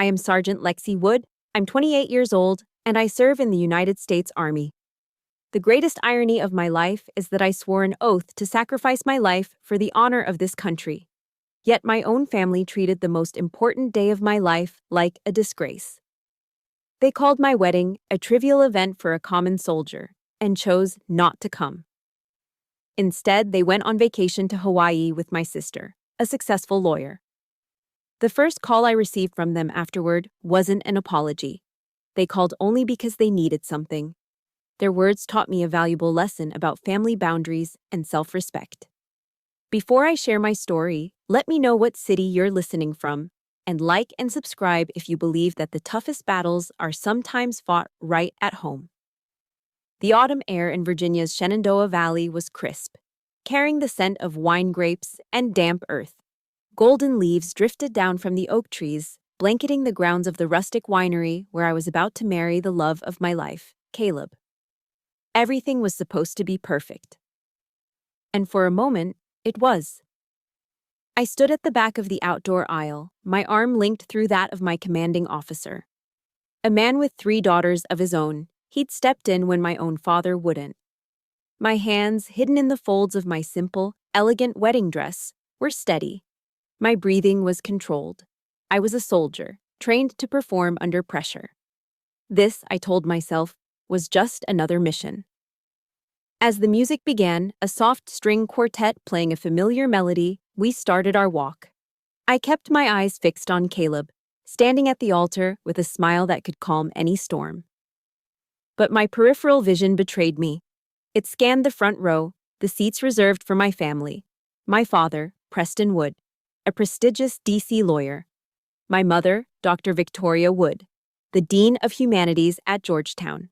I am Sergeant Lexi Wood. I'm 28 years old, and I serve in the United States Army. The greatest irony of my life is that I swore an oath to sacrifice my life for the honor of this country. Yet my own family treated the most important day of my life like a disgrace. They called my wedding a trivial event for a common soldier and chose not to come. Instead, they went on vacation to Hawaii with my sister, a successful lawyer. The first call I received from them afterward wasn't an apology. They called only because they needed something. Their words taught me a valuable lesson about family boundaries and self-respect. Before I share my story, let me know what city you're listening from, and like and subscribe if you believe that the toughest battles are sometimes fought right at home. The autumn air in Virginia's Shenandoah Valley was crisp, carrying the scent of wine grapes and damp earth. Golden leaves drifted down from the oak trees, blanketing the grounds of the rustic winery where I was about to marry the love of my life, Caleb. Everything was supposed to be perfect. And for a moment, it was. I stood at the back of the outdoor aisle, my arm linked through that of my commanding officer. A man with 3 daughters of his own, he'd stepped in when my own father wouldn't. My hands, hidden in the folds of my simple, elegant wedding dress, were steady. My breathing was controlled. I was a soldier, trained to perform under pressure. This, I told myself, was just another mission. As the music began, a soft string quartet playing a familiar melody, we started our walk. I kept my eyes fixed on Caleb, standing at the altar with a smile that could calm any storm. But my peripheral vision betrayed me. It scanned the front row, the seats reserved for my family. My father, Preston Wood, a prestigious D.C. lawyer. My mother, Dr. Victoria Wood, the Dean of Humanities at Georgetown.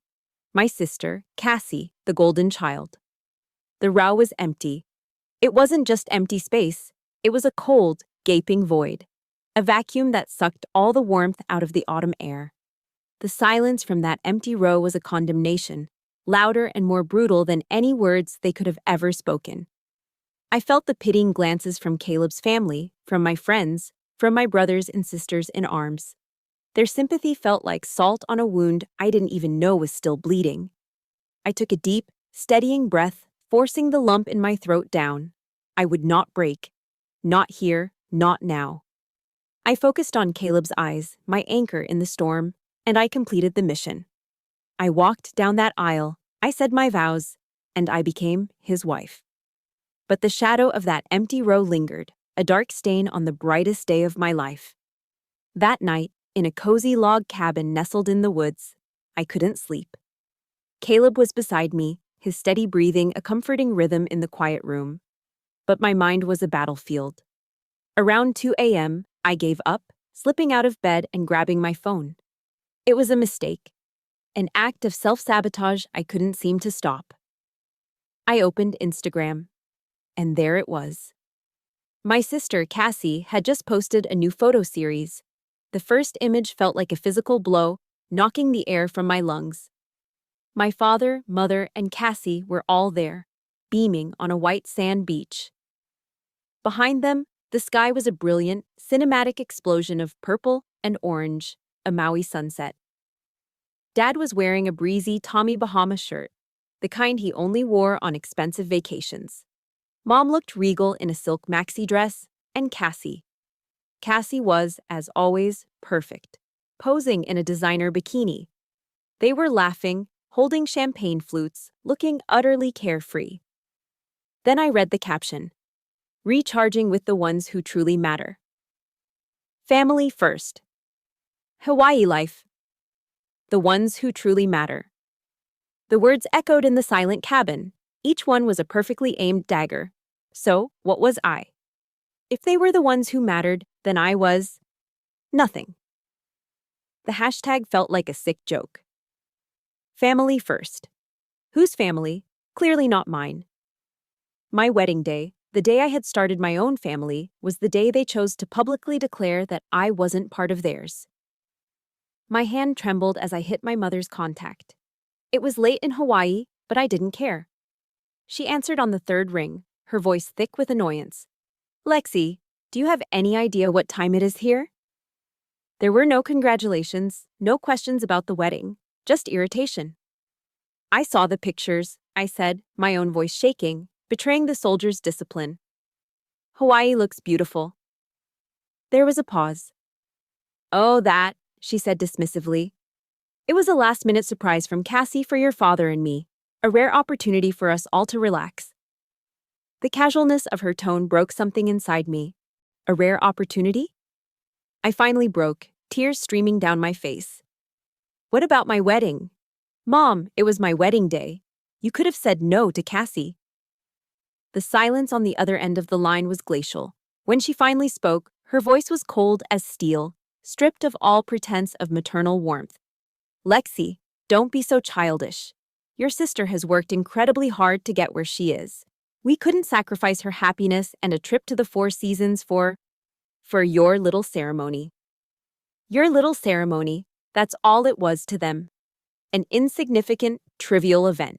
My sister, Cassie, the golden child. The row was empty. It wasn't just empty space. It was a cold, gaping void. A vacuum that sucked all the warmth out of the autumn air. The silence from that empty row was a condemnation, louder and more brutal than any words they could have ever spoken. I felt the pitying glances from Caleb's family, from my friends, from my brothers and sisters in arms. Their sympathy felt like salt on a wound I didn't even know was still bleeding. I took a deep, steadying breath, forcing the lump in my throat down. I would not break. Not here, not now. I focused on Caleb's eyes, my anchor in the storm, and I completed the mission. I walked down that aisle, I said my vows, and I became his wife. But the shadow of that empty row lingered, a dark stain on the brightest day of my life. That night, in a cozy log cabin nestled in the woods, I couldn't sleep. Caleb was beside me, his steady breathing a comforting rhythm in the quiet room. But my mind was a battlefield. Around 2 a.m., I gave up, slipping out of bed and grabbing my phone. It was a mistake, an act of self-sabotage I couldn't seem to stop. I opened Instagram, and there it was. My sister, Cassie, had just posted a new photo series. The first image felt like a physical blow, knocking the air from my lungs. My father, mother, and Cassie were all there, beaming on a white sand beach. Behind them, the sky was a brilliant, cinematic explosion of purple and orange, a Maui sunset. Dad was wearing a breezy Tommy Bahama shirt, the kind he only wore on expensive vacations. Mom looked regal in a silk maxi dress, and Cassie was, as always, perfect, posing in a designer bikini. They were laughing, holding champagne flutes, looking utterly carefree. Then I read the caption, "Recharging with the ones who truly matter. Family first. Hawaii life. The ones who truly matter." The words echoed in the silent cabin. Each one was a perfectly aimed dagger. So, what was I? If they were the ones who mattered, then I was nothing. The hashtag felt like a sick joke. Family first. Whose family? Clearly not mine. My wedding day, the day I had started my own family, was the day they chose to publicly declare that I wasn't part of theirs. My hand trembled as I hit my mother's contact. It was late in Hawaii, but I didn't care. She answered on the third ring, her voice thick with annoyance. "Lexi, do you have any idea what time it is here?" There were no congratulations, no questions about the wedding, just irritation. I saw the pictures, I said, my own voice shaking, betraying the soldier's discipline. Hawaii looks beautiful. There was a pause. Oh, that, she said dismissively. It was a last-minute surprise from Cassie for your father and me, a rare opportunity for us all to relax. The casualness of her tone broke something inside me. A rare opportunity? I finally broke, tears streaming down my face. What about my wedding? Mom, it was my wedding day. You could have said no to Cassie. The silence on the other end of the line was glacial. When she finally spoke, her voice was cold as steel, stripped of all pretense of maternal warmth. Lexi, don't be so childish. Your sister has worked incredibly hard to get where she is. We couldn't sacrifice her happiness and a trip to the Four Seasons for your little ceremony. Your little ceremony, that's all it was to them. An insignificant, trivial event.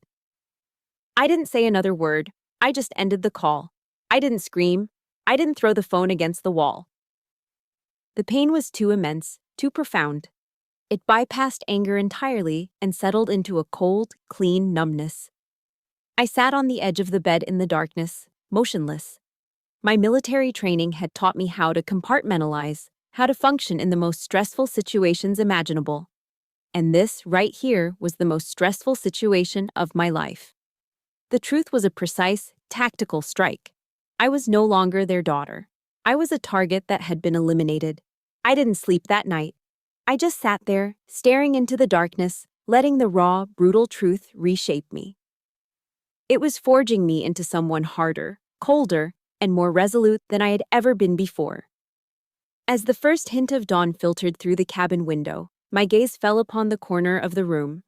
I didn't say another word. I just ended the call. I didn't scream. I didn't throw the phone against the wall. The pain was too immense, too profound. It bypassed anger entirely and settled into a cold, clean numbness. I sat on the edge of the bed in the darkness, motionless. My military training had taught me how to compartmentalize, how to function in the most stressful situations imaginable. And this, right here, was the most stressful situation of my life. The truth was a precise, tactical strike. I was no longer their daughter. I was a target that had been eliminated. I didn't sleep that night. I just sat there, staring into the darkness, letting the raw, brutal truth reshape me. It was forging me into someone harder, colder, and more resolute than I had ever been before. As the first hint of dawn filtered through the cabin window, my gaze fell upon the corner of the room.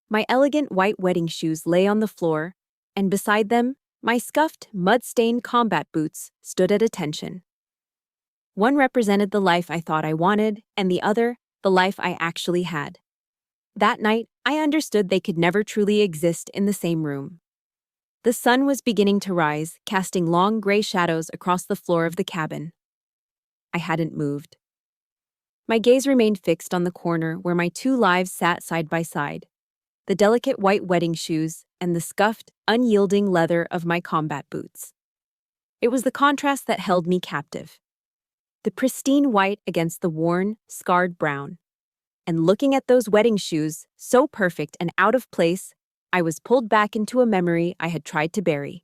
My elegant white wedding shoes lay on the floor, and beside them, my scuffed, mud-stained combat boots stood at attention. One represented the life I thought I wanted, and the other, the life I actually had. That night, I understood they could never truly exist in the same room. The sun was beginning to rise, casting long gray shadows across the floor of the cabin. I hadn't moved. My gaze remained fixed on the corner where my two lives sat side by side, the delicate white wedding shoes and the scuffed, unyielding leather of my combat boots. It was the contrast that held me captive. The pristine white against the worn, scarred brown. And looking at those wedding shoes, so perfect and out of place, I was pulled back into a memory I had tried to bury.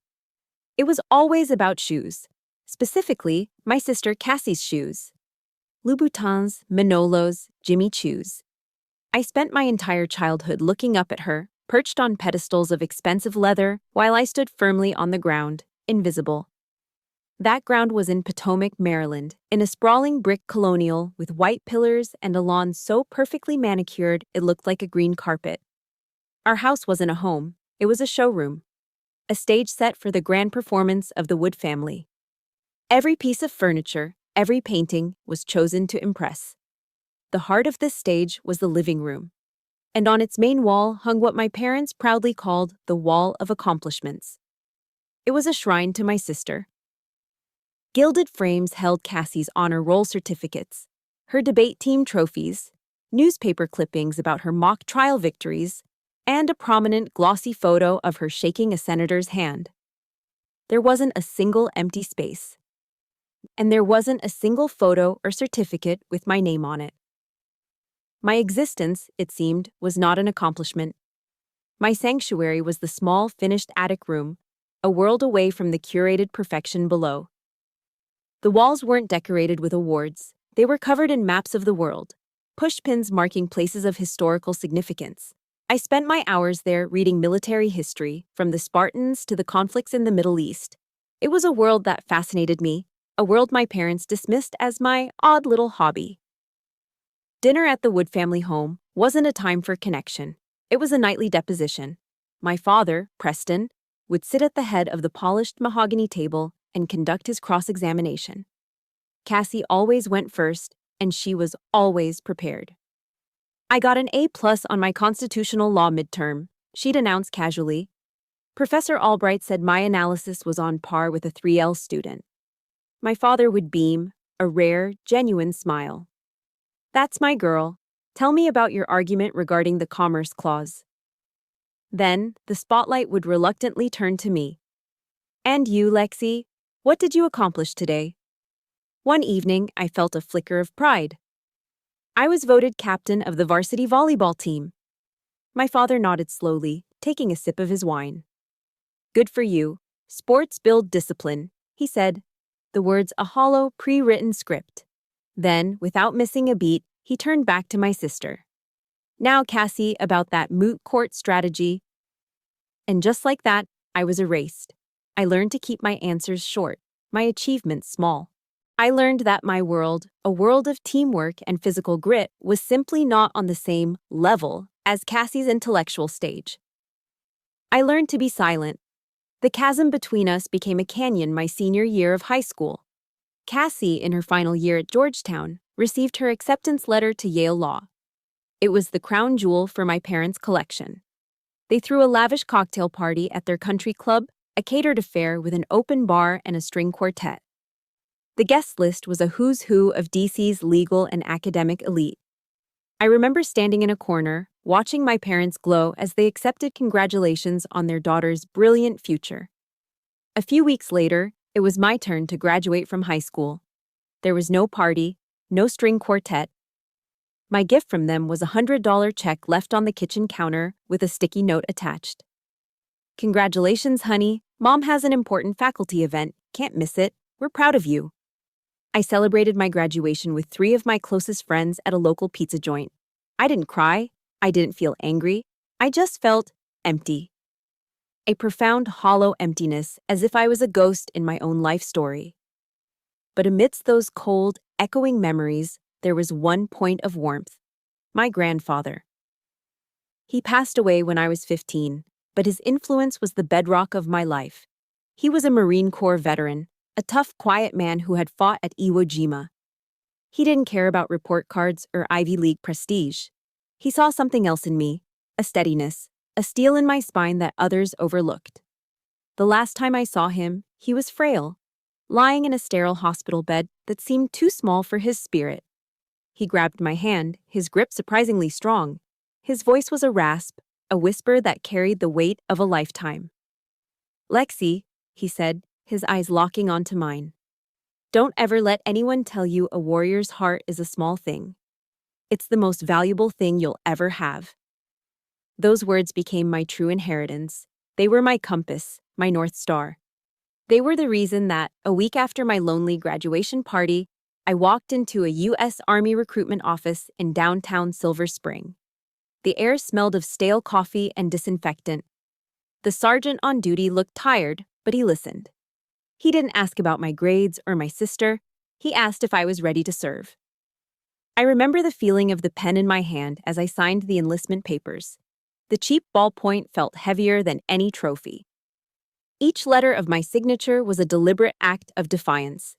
It was always about shoes, specifically my sister Cassie's shoes. Louboutins, Manolos, Jimmy Choos. I spent my entire childhood looking up at her, perched on pedestals of expensive leather, while I stood firmly on the ground, invisible. That ground was in Potomac, Maryland, in a sprawling brick colonial with white pillars and a lawn so perfectly manicured it looked like a green carpet. Our house wasn't a home, it was a showroom. A stage set for the grand performance of the Wood family. Every piece of furniture, every painting was chosen to impress. The heart of this stage was the living room. And on its main wall hung what my parents proudly called the Wall of Accomplishments. It was a shrine to my sister. Gilded frames held Cassie's honor roll certificates, her debate team trophies, newspaper clippings about her mock trial victories, and a prominent glossy photo of her shaking a senator's hand. There wasn't a single empty space. And there wasn't a single photo or certificate with my name on it. My existence, it seemed, was not an accomplishment. My sanctuary was the small, finished attic room, a world away from the curated perfection below. The walls weren't decorated with awards. They were covered in maps of the world, pushpins marking places of historical significance. I spent my hours there reading military history, from the Spartans to the conflicts in the Middle East. It was a world that fascinated me, a world my parents dismissed as my odd little hobby. Dinner at the Wood family home wasn't a time for connection. It was a nightly deposition. My father, Preston, would sit at the head of the polished mahogany table and conduct his cross-examination. Cassie always went first, and she was always prepared. I got an A+ on my constitutional law midterm, she'd announce casually. Professor Albright said my analysis was on par with a 3L student. My father would beam, a rare, genuine smile. That's my girl. Tell me about your argument regarding the Commerce Clause. Then, the spotlight would reluctantly turn to me. And you, Lexi? What did you accomplish today? One evening, I felt a flicker of pride. I was voted captain of the varsity volleyball team. My father nodded slowly, taking a sip of his wine. Good for you. Sports build discipline, he said, the words a hollow, pre-written script. Then, without missing a beat, he turned back to my sister. Now, Cassie, about that moot court strategy. And just like that, I was erased. I learned to keep my answers short, my achievements small. I learned that my world, a world of teamwork and physical grit, was simply not on the same level as Cassie's intellectual stage. I learned to be silent. The chasm between us became a canyon my senior year of high school. Cassie, in her final year at Georgetown, received her acceptance letter to Yale Law. It was the crown jewel for my parents' collection. They threw a lavish cocktail party at their country club, a catered affair with an open bar and a string quartet. The guest list was a who's who of DC's legal and academic elite. I remember standing in a corner, watching my parents glow as they accepted congratulations on their daughter's brilliant future. A few weeks later, it was my turn to graduate from high school. There was no party, no string quartet. My gift from them was a $100 check left on the kitchen counter with a sticky note attached. Congratulations, honey. Mom has an important faculty event. Can't miss it. We're proud of you. I celebrated my graduation with 3 of my closest friends at a local pizza joint. I didn't cry. I didn't feel angry. I just felt empty. A profound, hollow emptiness, as if I was a ghost in my own life story. But amidst those cold, echoing memories, there was one point of warmth. My grandfather. He passed away when I was 15, but his influence was the bedrock of my life. He was a Marine Corps veteran, a tough, quiet man who had fought at Iwo Jima. He didn't care about report cards or Ivy League prestige. He saw something else in me, a steadiness, a steel in my spine that others overlooked. The last time I saw him, he was frail, lying in a sterile hospital bed that seemed too small for his spirit. He grabbed my hand, his grip surprisingly strong. His voice was a rasp, a whisper that carried the weight of a lifetime. Lexi, he said, his eyes locking onto mine. Don't ever let anyone tell you a warrior's heart is a small thing. It's the most valuable thing you'll ever have. Those words became my true inheritance. They were my compass, my North Star. They were the reason that, a week after my lonely graduation party, I walked into a U.S. Army recruitment office in downtown Silver Spring. The air smelled of stale coffee and disinfectant. The sergeant on duty looked tired, but he listened. He didn't ask about my grades or my sister. He asked if I was ready to serve. I remember the feeling of the pen in my hand as I signed the enlistment papers. The cheap ballpoint felt heavier than any trophy. Each letter of my signature was a deliberate act of defiance.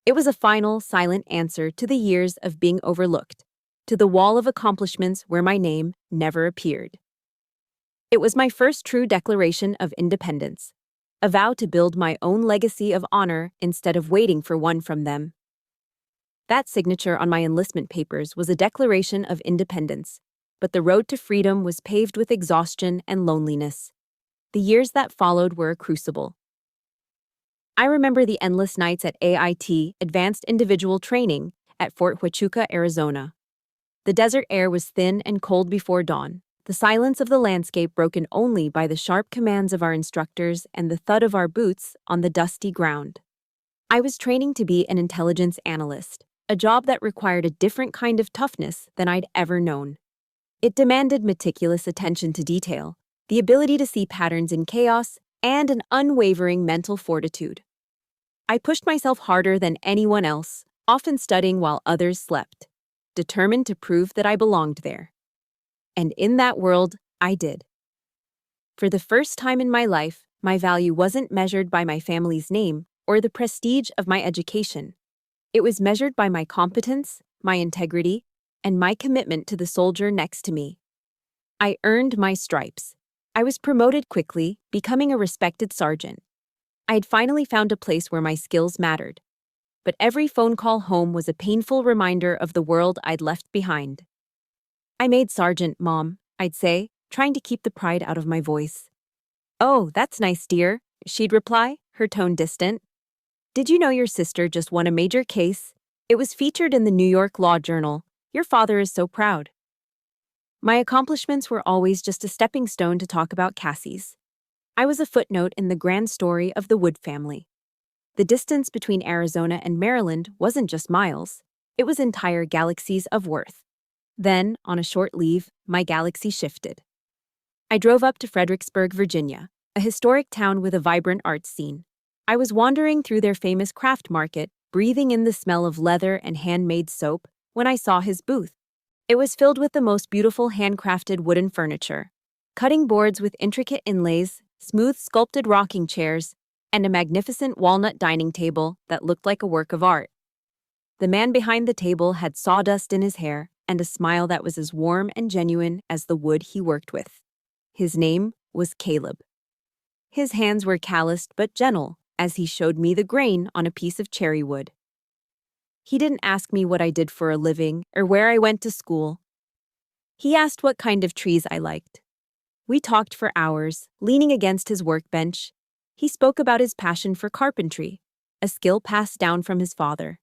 It was a final, silent answer to the years of being overlooked, to the wall of accomplishments where my name never appeared. It was my first true declaration of independence, a vow to build my own legacy of honor instead of waiting for one from them. That signature on my enlistment papers was a declaration of independence, but the road to freedom was paved with exhaustion and loneliness. The years that followed were a crucible. I remember the endless nights at AIT, Advanced Individual Training, at Fort Huachuca, Arizona. The desert air was thin and cold before dawn, the silence of the landscape broken only by the sharp commands of our instructors and the thud of our boots on the dusty ground. I was training to be an intelligence analyst, a job that required a different kind of toughness than I'd ever known. It demanded meticulous attention to detail, the ability to see patterns in chaos, and an unwavering mental fortitude. I pushed myself harder than anyone else, often studying while others slept, determined to prove that I belonged there. And in that world, I did. For the first time in my life, my value wasn't measured by my family's name or the prestige of my education. It was measured by my competence, my integrity, and my commitment to the soldier next to me. I earned my stripes. I was promoted quickly, becoming a respected sergeant. I had finally found a place where my skills mattered. but every phone call home was a painful reminder of the world I'd left behind. "I made Sergeant, Mom," I'd say, trying to keep the pride out of my voice. "Oh, that's nice, dear," she'd reply, her tone distant. "Did you know your sister just won a major case? It was featured in the New York Law Journal. Your father is so proud." My accomplishments were always just a stepping stone to talk about Cassie's. I was a footnote in the grand story of the Wood family. The distance between Arizona and Maryland wasn't just miles, it was entire galaxies of worth. Then, on a short leave, my galaxy shifted. I drove up to Fredericksburg, Virginia, a historic town with a vibrant art scene. I was wandering through their famous craft market, breathing in the smell of leather and handmade soap, when I saw his booth. It was filled with the most beautiful handcrafted wooden furniture, cutting boards with intricate inlays, smooth sculpted rocking chairs, and a magnificent walnut dining table that looked like a work of art. The man behind the table had sawdust in his hair and a smile that was as warm and genuine as the wood he worked with. His name was Caleb. His hands were calloused but gentle as he showed me the grain on a piece of cherry wood. He didn't ask me what I did for a living or where I went to school. He asked what kind of trees I liked. We talked for hours, leaning against his workbench. He spoke about his passion for carpentry, a skill passed down from his father.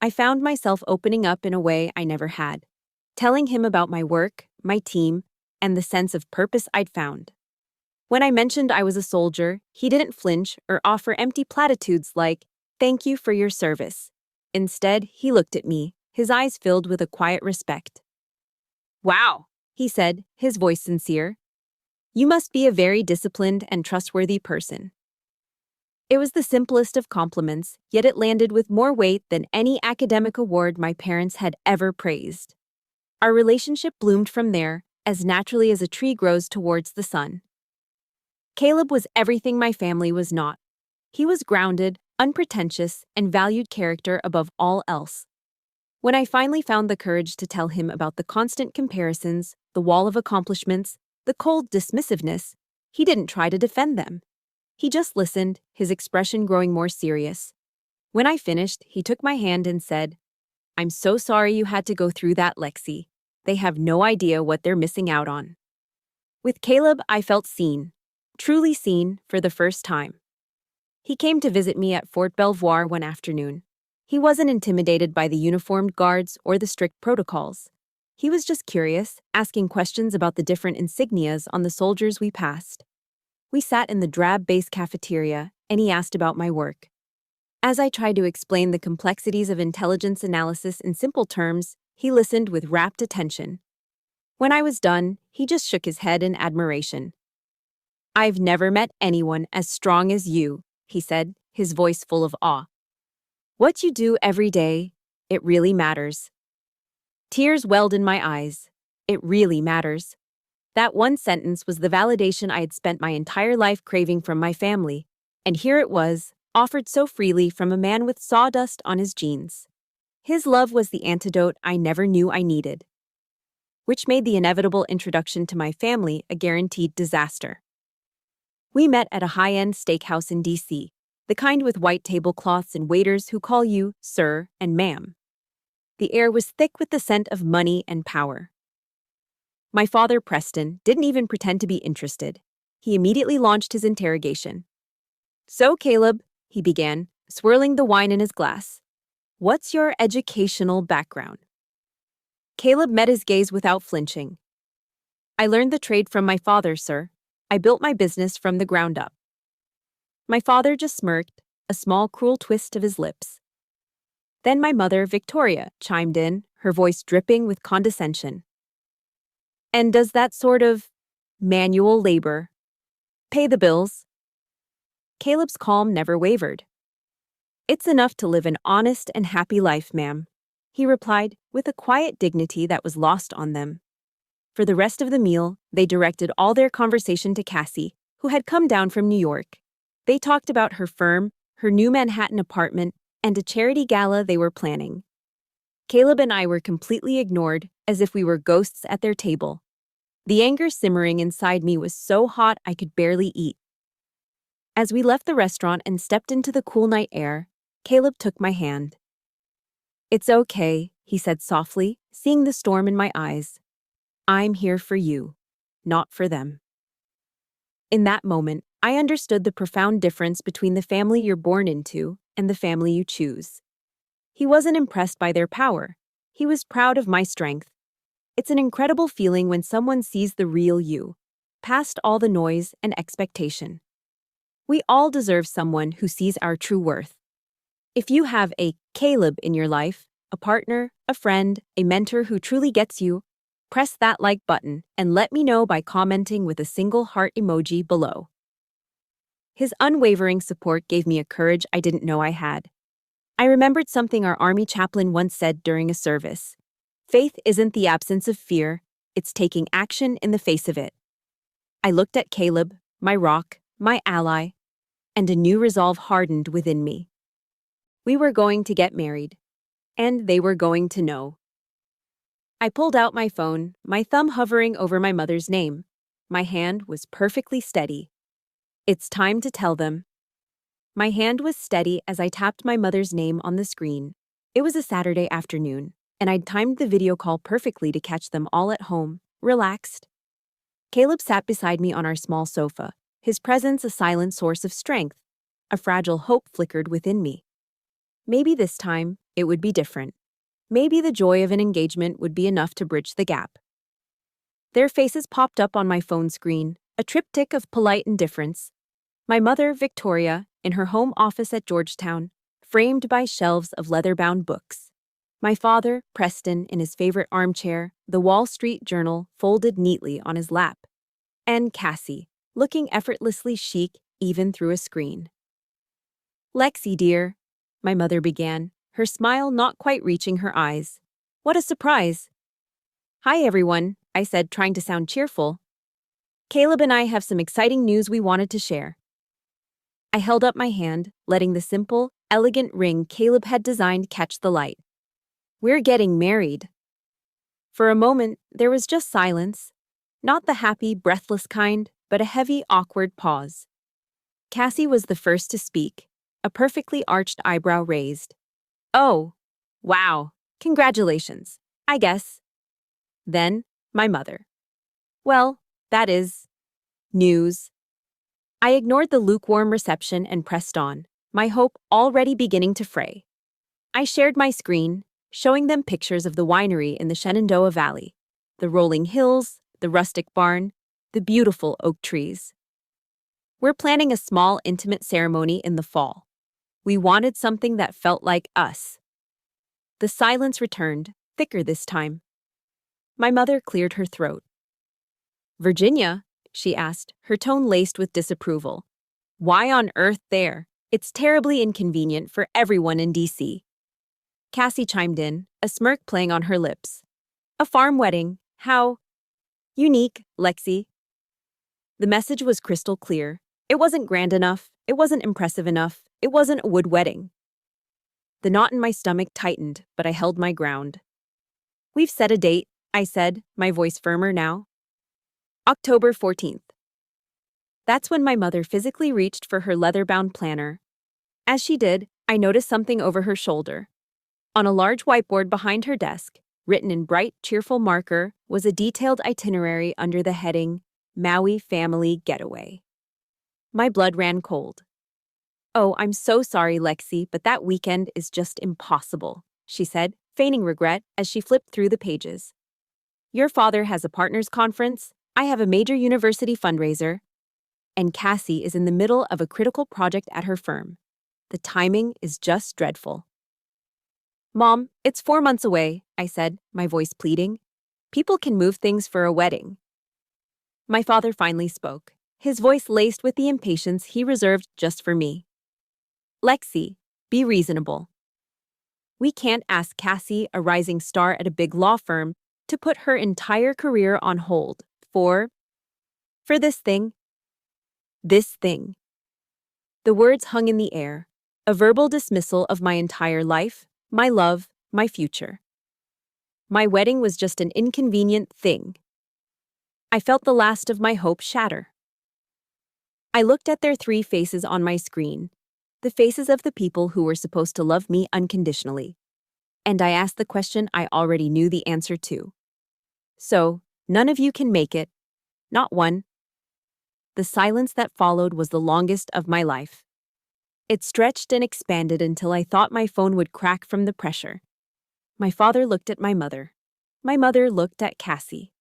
I found myself opening up in a way I never had, telling him about my work, my team, and the sense of purpose I'd found. When I mentioned I was a soldier, he didn't flinch or offer empty platitudes like, "Thank you for your service." Instead, he looked at me, his eyes filled with a quiet respect. "Wow," he said, his voice sincere. "You must be a very disciplined and trustworthy person." It was the simplest of compliments, yet it landed with more weight than any academic award my parents had ever praised. Our relationship bloomed from there, as naturally as a tree grows towards the sun. Caleb was everything my family was not. He was grounded, unpretentious, and valued character above all else. When I finally found the courage to tell him about the constant comparisons, the wall of accomplishments, the cold dismissiveness, he didn't try to defend them. He just listened, his expression growing more serious. When I finished, he took my hand and said, "I'm so sorry you had to go through that, Lexi. They have no idea what they're missing out on." With Caleb, I felt seen, truly seen, for the first time. He came to visit me at Fort Belvoir one afternoon. He wasn't intimidated by the uniformed guards or the strict protocols. He was just curious, asking questions about the different insignias on the soldiers we passed. We sat in the drab base cafeteria, and he asked about my work. As I tried to explain the complexities of intelligence analysis in simple terms, he listened with rapt attention. When I was done, he just shook his head in admiration. "I've never met anyone as strong as you," he said, his voice full of awe. "What you do every day, it really matters." Tears welled in my eyes. It really matters. That one sentence was the validation I had spent my entire life craving from my family, and here it was, offered so freely from a man with sawdust on his jeans. His love was the antidote I never knew I needed, which made the inevitable introduction to my family a guaranteed disaster. We met at a high-end steakhouse in D.C., the kind with white tablecloths and waiters who call you sir and ma'am. The air was thick with the scent of money and power. My father, Preston, didn't even pretend to be interested. He immediately launched his interrogation. "So, Caleb," he began, swirling the wine in his glass, "what's your educational background?" Caleb met his gaze without flinching. "I learned the trade from my father, sir. I built my business from the ground up." My father just smirked, a small cruel twist of his lips. Then my mother, Victoria, chimed in, her voice dripping with condescension. "And does that sort of manual labor pay the bills?" Caleb's calm never wavered. "It's enough to live an honest and happy life, ma'am," he replied with a quiet dignity that was lost on them. For the rest of the meal, they directed all their conversation to Cassie, who had come down from New York. They talked about her firm, her new Manhattan apartment, and a charity gala they were planning. Caleb and I were completely ignored, as if we were ghosts at their table. The anger simmering inside me was so hot I could barely eat. As we left the restaurant and stepped into the cool night air, Caleb took my hand. "It's okay," he said softly, seeing the storm in my eyes. "I'm here for you, not for them." In that moment, I understood the profound difference between the family you're born into and the family you choose. He wasn't impressed by their power. He was proud of my strength. It's an incredible feeling when someone sees the real you, past all the noise and expectation. We all deserve someone who sees our true worth. If you have a Caleb in your life, a partner, a friend, a mentor who truly gets you, press that like button and let me know by commenting with a single heart emoji below. His unwavering support gave me a courage I didn't know I had. I remembered something our Army chaplain once said during a service. Faith isn't the absence of fear, it's taking action in the face of it. I looked at Caleb, my rock, my ally, and a new resolve hardened within me. We were going to get married, and they were going to know. I pulled out my phone, my thumb hovering over my mother's name. My hand was perfectly steady. It's time to tell them. My hand was steady as I tapped my mother's name on the screen. It was a Saturday afternoon, and I'd timed the video call perfectly to catch them all at home, relaxed. Caleb sat beside me on our small sofa, his presence a silent source of strength. A fragile hope flickered within me. Maybe this time, it would be different. Maybe the joy of an engagement would be enough to bridge the gap. Their faces popped up on my phone screen, a triptych of polite indifference. My mother, Victoria, in her home office at Georgetown, framed by shelves of leather-bound books. My father, Preston, in his favorite armchair, the Wall Street Journal folded neatly on his lap. And Cassie, looking effortlessly chic even through a screen. "Lexi, dear," my mother began, her smile not quite reaching her eyes. "What a surprise!" "Hi, everyone," I said, trying to sound cheerful. "Caleb and I have some exciting news we wanted to share." I held up my hand, letting the simple, elegant ring Caleb had designed catch the light. "We're getting married." For a moment, there was just silence. Not the happy, breathless kind, but a heavy, awkward pause. Cassie was the first to speak, a perfectly arched eyebrow raised. "Oh, wow, congratulations, I guess." Then, my mother. "Well, that is news." I ignored the lukewarm reception and pressed on, my hope already beginning to fray. I shared my screen, showing them pictures of the winery in the Shenandoah Valley, the rolling hills, the rustic barn, the beautiful oak trees. "We're planning a small, intimate ceremony in the fall. We wanted something that felt like us." The silence returned, thicker this time. My mother cleared her throat. "Virginia?" she asked, her tone laced with disapproval. "Why on earth there? It's terribly inconvenient for everyone in D.C." Cassie chimed in, a smirk playing on her lips. "A farm wedding. How unique, Lexi." The message was crystal clear. It wasn't grand enough. It wasn't impressive enough. It wasn't a wood wedding. The knot in my stomach tightened, but I held my ground. "We've set a date," I said, my voice firmer now. "October 14th. That's when my mother physically reached for her leather-bound planner. As she did, I noticed something over her shoulder. On a large whiteboard behind her desk, written in bright, cheerful marker, was a detailed itinerary under the heading, Maui Family Getaway. My blood ran cold. "Oh, I'm so sorry, Lexi, but that weekend is just impossible," she said, feigning regret as she flipped through the pages. "Your father has a partners conference, I have a major university fundraiser, and Cassie is in the middle of a critical project at her firm. The timing is just dreadful." "Mom, it's 4 months away," I said, my voice pleading. "People can move things for a wedding." My father finally spoke, his voice laced with the impatience he reserved just for me. "Lexi, be reasonable. We can't ask Cassie, a rising star at a big law firm, to put her entire career on hold for this thing. This thing." The words hung in the air, a verbal dismissal of my entire life, my love, my future. My wedding was just an inconvenient thing. I felt the last of my hope shatter. I looked at their 3 faces on my screen. the faces of the people who were supposed to love me unconditionally. And I asked the question I already knew the answer to. So, none of you can make it. Not one. The silence that followed was the longest of my life. It stretched and expanded until I thought my phone would crack from the pressure. My father looked at my mother. My mother looked at Cassie.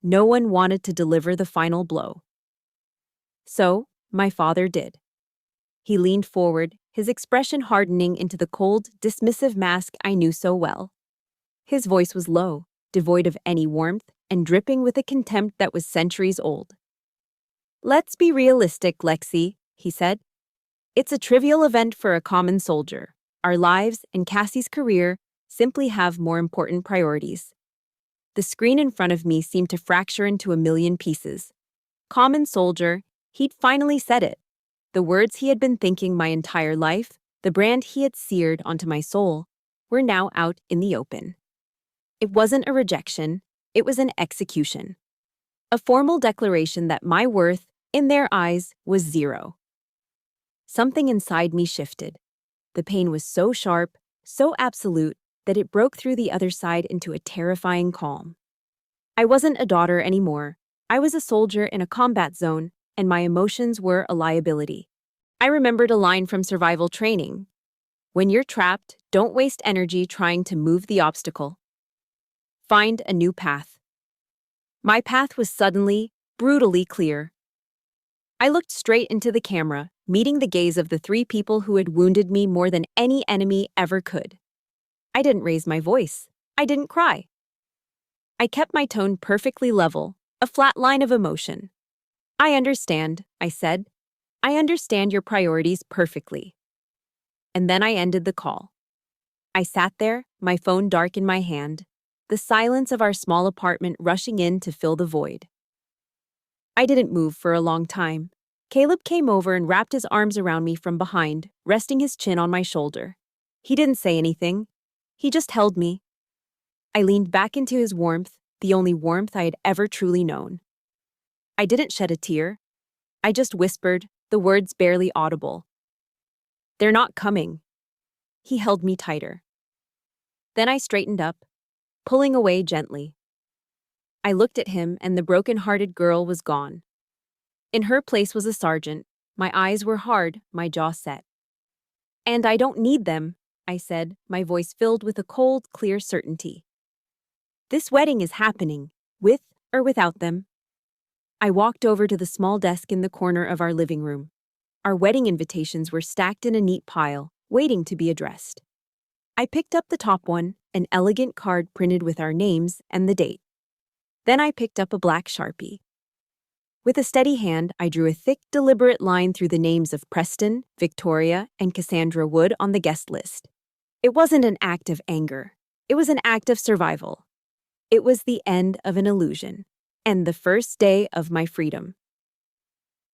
No one wanted to deliver the final blow. So, my father did. He leaned forward, his expression hardening into the cold, dismissive mask I knew so well. His voice was low, devoid of any warmth, and dripping with a contempt that was centuries old. "Let's be realistic, Lexi," he said. "It's a trivial event for a common soldier. Our lives and Cassie's career simply have more important priorities." The screen in front of me seemed to fracture into a million pieces. Common soldier, he'd finally said it. The words he had been thinking my entire life, the brand he had seared onto my soul, were now out in the open. It wasn't a rejection, it was an execution. A formal declaration that my worth, in their eyes, was zero. Something inside me shifted. The pain was so sharp, so absolute, that it broke through the other side into a terrifying calm. I wasn't a daughter anymore. I was a soldier in a combat zone, and my emotions were a liability. I remembered a line from survival training. When you're trapped, don't waste energy trying to move the obstacle. Find a new path. My path was suddenly, brutally clear. I looked straight into the camera, meeting the gaze of the three people who had wounded me more than any enemy ever could. I didn't raise my voice. I didn't cry. I kept my tone perfectly level, a flat line of emotion. "I understand," I said. "I understand your priorities perfectly." And then I ended the call. I sat there, my phone dark in my hand, the silence of our small apartment rushing in to fill the void. I didn't move for a long time. Caleb came over and wrapped his arms around me from behind, resting his chin on my shoulder. He didn't say anything. He just held me. I leaned back into his warmth, the only warmth I had ever truly known. I didn't shed a tear. I just whispered, the words barely audible. "They're not coming." He held me tighter. Then I straightened up, pulling away gently. I looked at him, and the broken-hearted girl was gone. In her place was a sergeant. My eyes were hard, my jaw set. "And I don't need them," I said, my voice filled with a cold, clear certainty. "This wedding is happening, with or without them." I walked over to the small desk in the corner of our living room. Our wedding invitations were stacked in a neat pile, waiting to be addressed. I picked up the top one, an elegant card printed with our names and the date. Then I picked up a black Sharpie. With a steady hand, I drew a thick, deliberate line through the names of Preston, Victoria, and Cassandra Wood on the guest list. It wasn't an act of anger. It was an act of survival. It was the end of an illusion, and the first day of my freedom.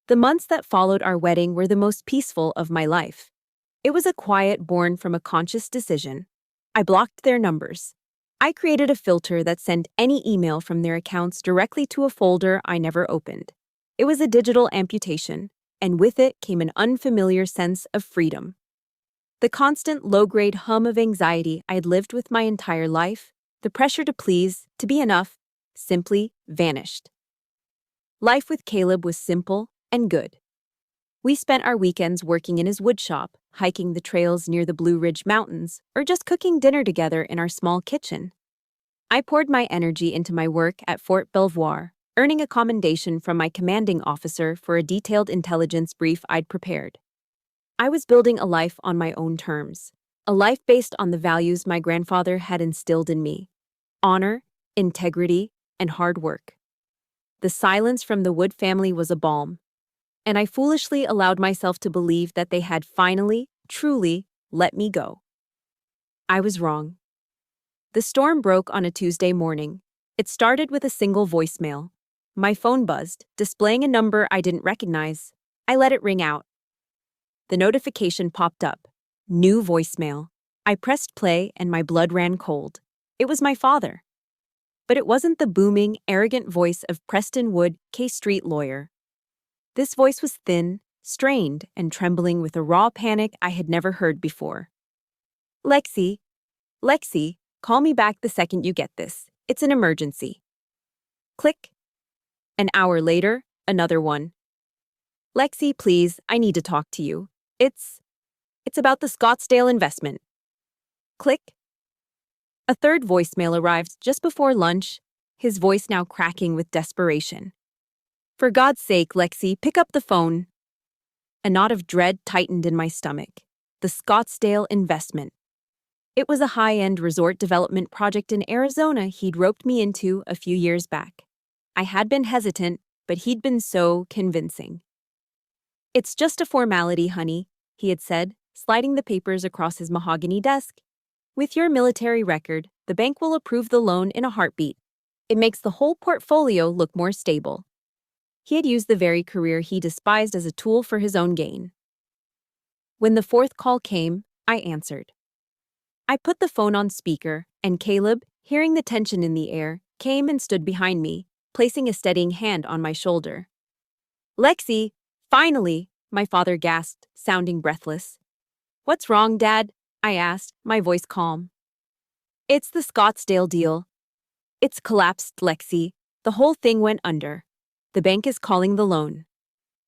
The months that followed our wedding were the most peaceful of my life. It was a quiet born from a conscious decision. I blocked their numbers. I created a filter that sent any email from their accounts directly to a folder I never opened. It was a digital amputation, and with it came an unfamiliar sense of freedom. The constant low-grade hum of anxiety I had lived with my entire life, the pressure to please, to be enough, simply vanished. Life with Caleb was simple and good. We spent our weekends working in his woodshop, hiking the trails near the Blue Ridge Mountains, or just cooking dinner together in our small kitchen. I poured my energy into my work at Fort Belvoir, earning a commendation from my commanding officer for a detailed intelligence brief I'd prepared. I was building a life on my own terms, a life based on the values my grandfather had instilled in me: honor, integrity, and hard work. The silence from the Wood family was a balm, and I foolishly allowed myself to believe that they had finally, truly, let me go. I was wrong. The storm broke on a Tuesday morning. It started with a single voicemail. My phone buzzed, displaying a number I didn't recognize. I let it ring out. The notification popped up. New voicemail. I pressed play and my blood ran cold. It was my father. But it wasn't the booming, arrogant voice of Preston Wood, K Street lawyer. This voice was thin, strained and trembling with a raw panic I had never heard before. Lexi, Lexi, call me back the second you get this. It's an emergency. Click. An hour later, another one. Lexi, please, I need to talk to you. It's about the Scottsdale investment. Click. A third voicemail arrived just before lunch, his voice now cracking with desperation. For God's sake, Lexi, pick up the phone. A knot of dread tightened in my stomach. The Scottsdale investment. It was a high-end resort development project in Arizona he'd roped me into a few years back. I had been hesitant, but he'd been so convincing. It's just a formality, honey, he had said, sliding the papers across his mahogany desk. With your military record, the bank will approve the loan in a heartbeat. It makes the whole portfolio look more stable. He had used the very career he despised as a tool for his own gain. When the fourth call came, I answered. I put the phone on speaker, and Caleb, hearing the tension in the air, came and stood behind me, placing a steadying hand on my shoulder. Lexi, finally, my father gasped, sounding breathless. What's wrong, Dad? I asked, my voice calm. It's the Scottsdale deal. It's collapsed, Lexi. The whole thing went under. The bank is calling the loan.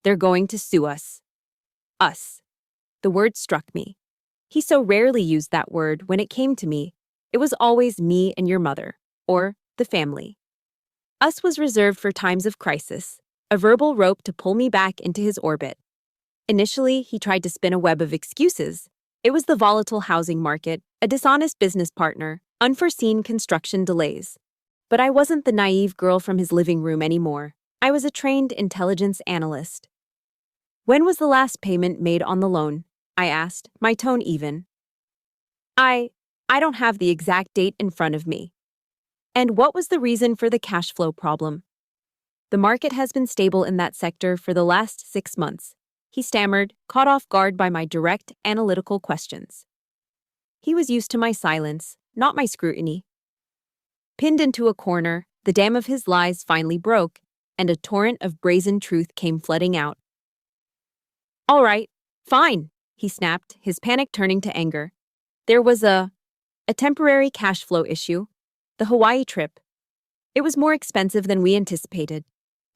They're going to sue us. Us. The word struck me. He so rarely used that word when it came to me. It was always me and your mother, or the family. Us was reserved for times of crisis, a verbal rope to pull me back into his orbit. Initially, he tried to spin a web of excuses. It was the volatile housing market, a dishonest business partner, unforeseen construction delays. But I wasn't the naive girl from his living room anymore. I was a trained intelligence analyst. When was the last payment made on the loan? I asked, my tone even. I don't have the exact date in front of me. And what was the reason for the cash flow problem? The market has been stable in that sector for the last 6 months. He stammered, caught off guard by my direct, analytical questions. He was used to my silence, not my scrutiny. Pinned into a corner, the dam of his lies finally broke, and a torrent of brazen truth came flooding out. All right, fine, he snapped, his panic turning to anger. There was a temporary cash flow issue, the Hawaii trip. It was more expensive than we anticipated,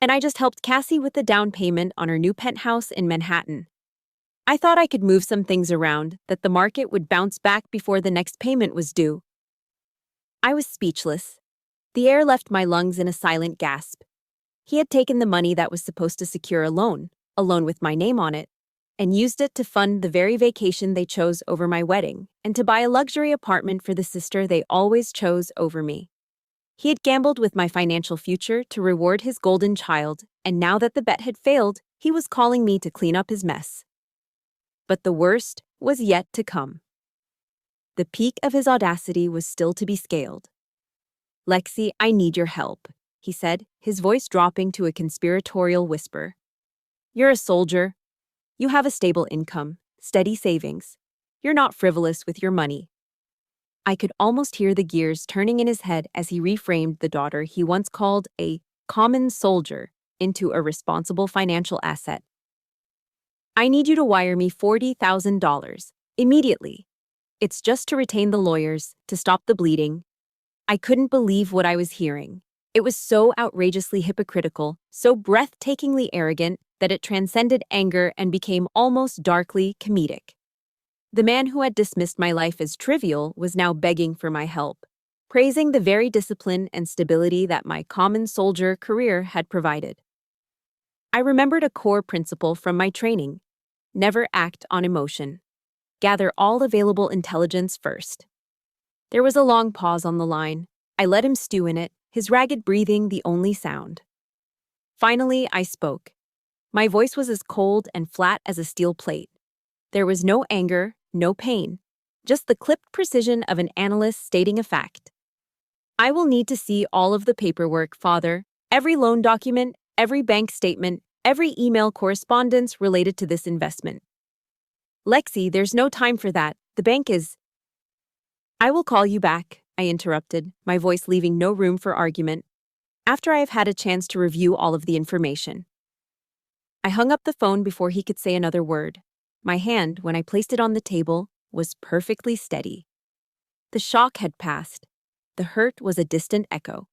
and I just helped Cassie with the down payment on her new penthouse in Manhattan. I thought I could move some things around, that the market would bounce back before the next payment was due. I was speechless. The air left my lungs in a silent gasp. He had taken the money that was supposed to secure a loan with my name on it, and used it to fund the very vacation they chose over my wedding, and to buy a luxury apartment for the sister they always chose over me. He had gambled with my financial future to reward his golden child, and now that the bet had failed, he was calling me to clean up his mess. But the worst was yet to come. The peak of his audacity was still to be scaled. Lexi, I need your help, he said, his voice dropping to a conspiratorial whisper. You're a soldier. You have a stable income, steady savings. You're not frivolous with your money. I could almost hear the gears turning in his head as he reframed the daughter he once called a common soldier into a responsible financial asset. I need you to wire me $40,000 immediately. It's just to retain the lawyers, to stop the bleeding. I couldn't believe what I was hearing. It was so outrageously hypocritical, so breathtakingly arrogant, that it transcended anger and became almost darkly comedic. The man who had dismissed my life as trivial was now begging for my help, praising the very discipline and stability that my common soldier career had provided. I remembered a core principle from my training: never act on emotion. Gather all available intelligence first. There was a long pause on the line. I let him stew in it, his ragged breathing the only sound. Finally, I spoke. My voice was as cold and flat as a steel plate. There was no anger, no pain, just the clipped precision of an analyst stating a fact. I will need to see all of the paperwork, Father, every loan document, every bank statement, every email correspondence related to this investment. Lexi, there's no time for that. The bank is... I will call you back, I interrupted, my voice leaving no room for argument, after I have had a chance to review all of the information. I hung up the phone before he could say another word. My hand, when I placed it on the table, was perfectly steady. The shock had passed. The hurt was a distant echo.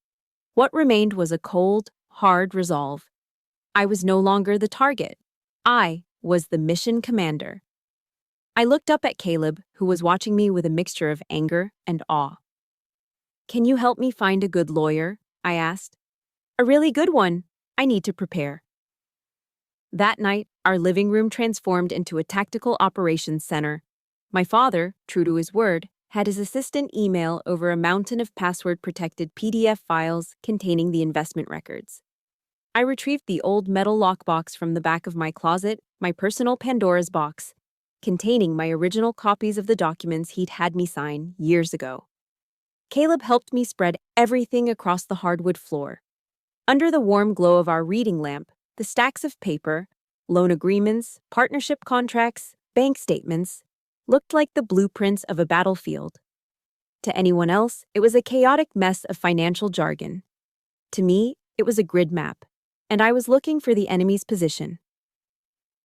What remained was a cold, hard resolve. I was no longer the target. I was the mission commander. I looked up at Caleb, who was watching me with a mixture of anger and awe. "Can you help me find a good lawyer?" I asked. "A really good one. I need to prepare." That night, our living room transformed into a tactical operations center. My father, true to his word, had his assistant email over a mountain of password-protected PDF files containing the investment records. I retrieved the old metal lockbox from the back of my closet, my personal Pandora's box, containing my original copies of the documents he'd had me sign years ago. Caleb helped me spread everything across the hardwood floor. Under the warm glow of our reading lamp, the stacks of paper, loan agreements, partnership contracts, bank statements, looked like the blueprints of a battlefield. To anyone else, it was a chaotic mess of financial jargon. To me, it was a grid map, and I was looking for the enemy's position.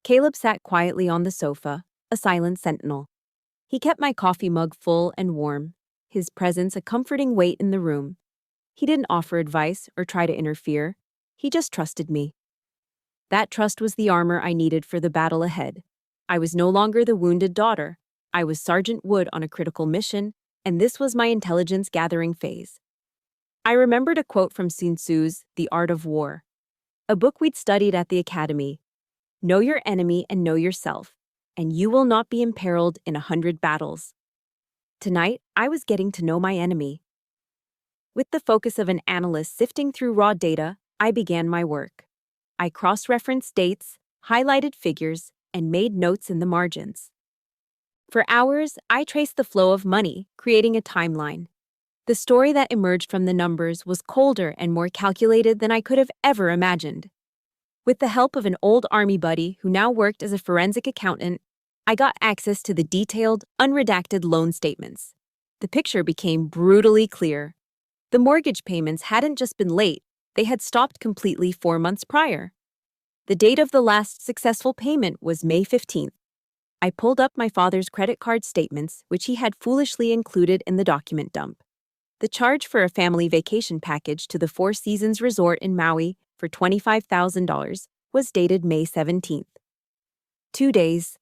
Caleb sat quietly on the sofa, a silent sentinel. He kept my coffee mug full and warm, his presence a comforting weight in the room. He didn't offer advice or try to interfere. He just trusted me. That trust was the armor I needed for the battle ahead. I was no longer the wounded daughter. I was Sergeant Wood on a critical mission, and this was my intelligence-gathering phase. I remembered a quote from Sun Tzu's The Art of War, a book we'd studied at the academy. "Know your enemy and know yourself, and you will not be imperiled in 100 battles." Tonight, I was getting to know my enemy. With the focus of an analyst sifting through raw data, I began my work. I cross-referenced dates, highlighted figures, and made notes in the margins. For hours, I traced the flow of money, creating a timeline. The story that emerged from the numbers was colder and more calculated than I could have ever imagined. With the help of an old Army buddy who now worked as a forensic accountant, I got access to the detailed, unredacted loan statements. The picture became brutally clear. The mortgage payments hadn't just been late, they had stopped completely 4 months prior. The date of the last successful payment was May 15th. I pulled up my father's credit card statements, which he had foolishly included in the document dump. The charge for a family vacation package to the Four Seasons Resort in Maui for $25,000 was dated May 17th. 2 days.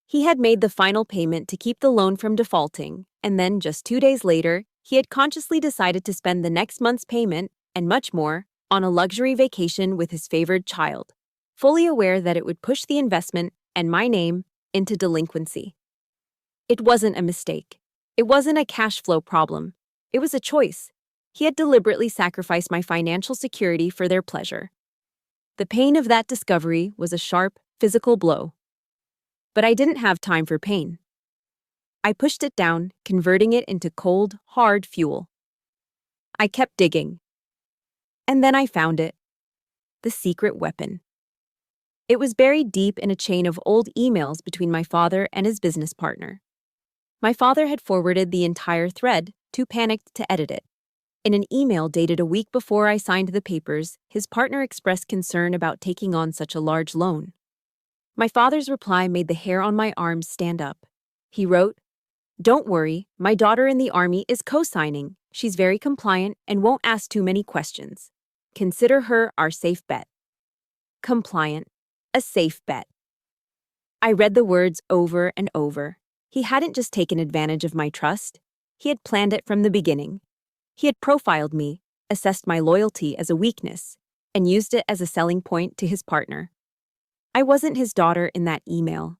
He had made the final payment to keep the loan from defaulting, and then just 2 days later, he had consciously decided to spend the next month's payment, and much more, on a luxury vacation with his favored child, fully aware that it would push the investment and my name into delinquency. It wasn't a mistake. It wasn't a cash flow problem. It was a choice. He had deliberately sacrificed my financial security for their pleasure. The pain of that discovery was a sharp, physical blow. But I didn't have time for pain. I pushed it down, converting it into cold, hard fuel. I kept digging. And then I found it. The secret weapon. It was buried deep in a chain of old emails between my father and his business partner. My father had forwarded the entire thread, too panicked to edit it. In an email dated a week before I signed the papers, his partner expressed concern about taking on such a large loan. My father's reply made the hair on my arms stand up. He wrote, "Don't worry, my daughter in the Army is co-signing. She's very compliant and won't ask too many questions. Consider her our safe bet." Compliant. A safe bet. I read the words over and over. He hadn't just taken advantage of my trust. He had planned it from the beginning. He had profiled me, assessed my loyalty as a weakness, and used it as a selling point to his partner. I wasn't his daughter in that email.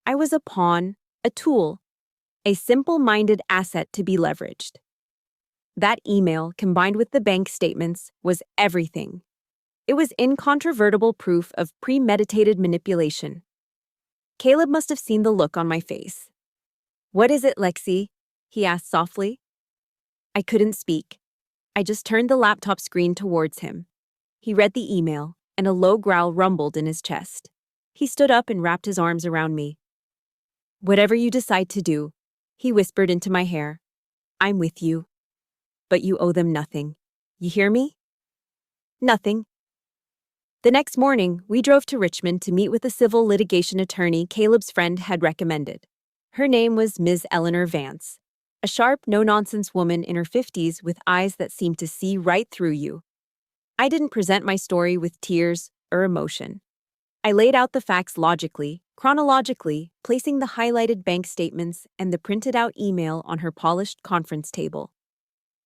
I was a pawn, a tool, a simple-minded asset to be leveraged. That email, combined with the bank statements, was everything. It was incontrovertible proof of premeditated manipulation. Caleb must have seen the look on my face. "What is it, Lexi?" he asked softly. I couldn't speak. I just turned the laptop screen towards him. He read the email, and a low growl rumbled in his chest. He stood up and wrapped his arms around me. "Whatever you decide to do," he whispered into my hair, "I'm with you. But you owe them nothing. You hear me?" Nothing. The next morning, we drove to Richmond to meet with a civil litigation attorney Caleb's friend had recommended. Her name was Ms. Eleanor Vance, a sharp, no-nonsense woman in her 50s with eyes that seemed to see right through you. I didn't present my story with tears or emotion. I laid out the facts logically, chronologically, placing the highlighted bank statements and the printed-out email on her polished conference table.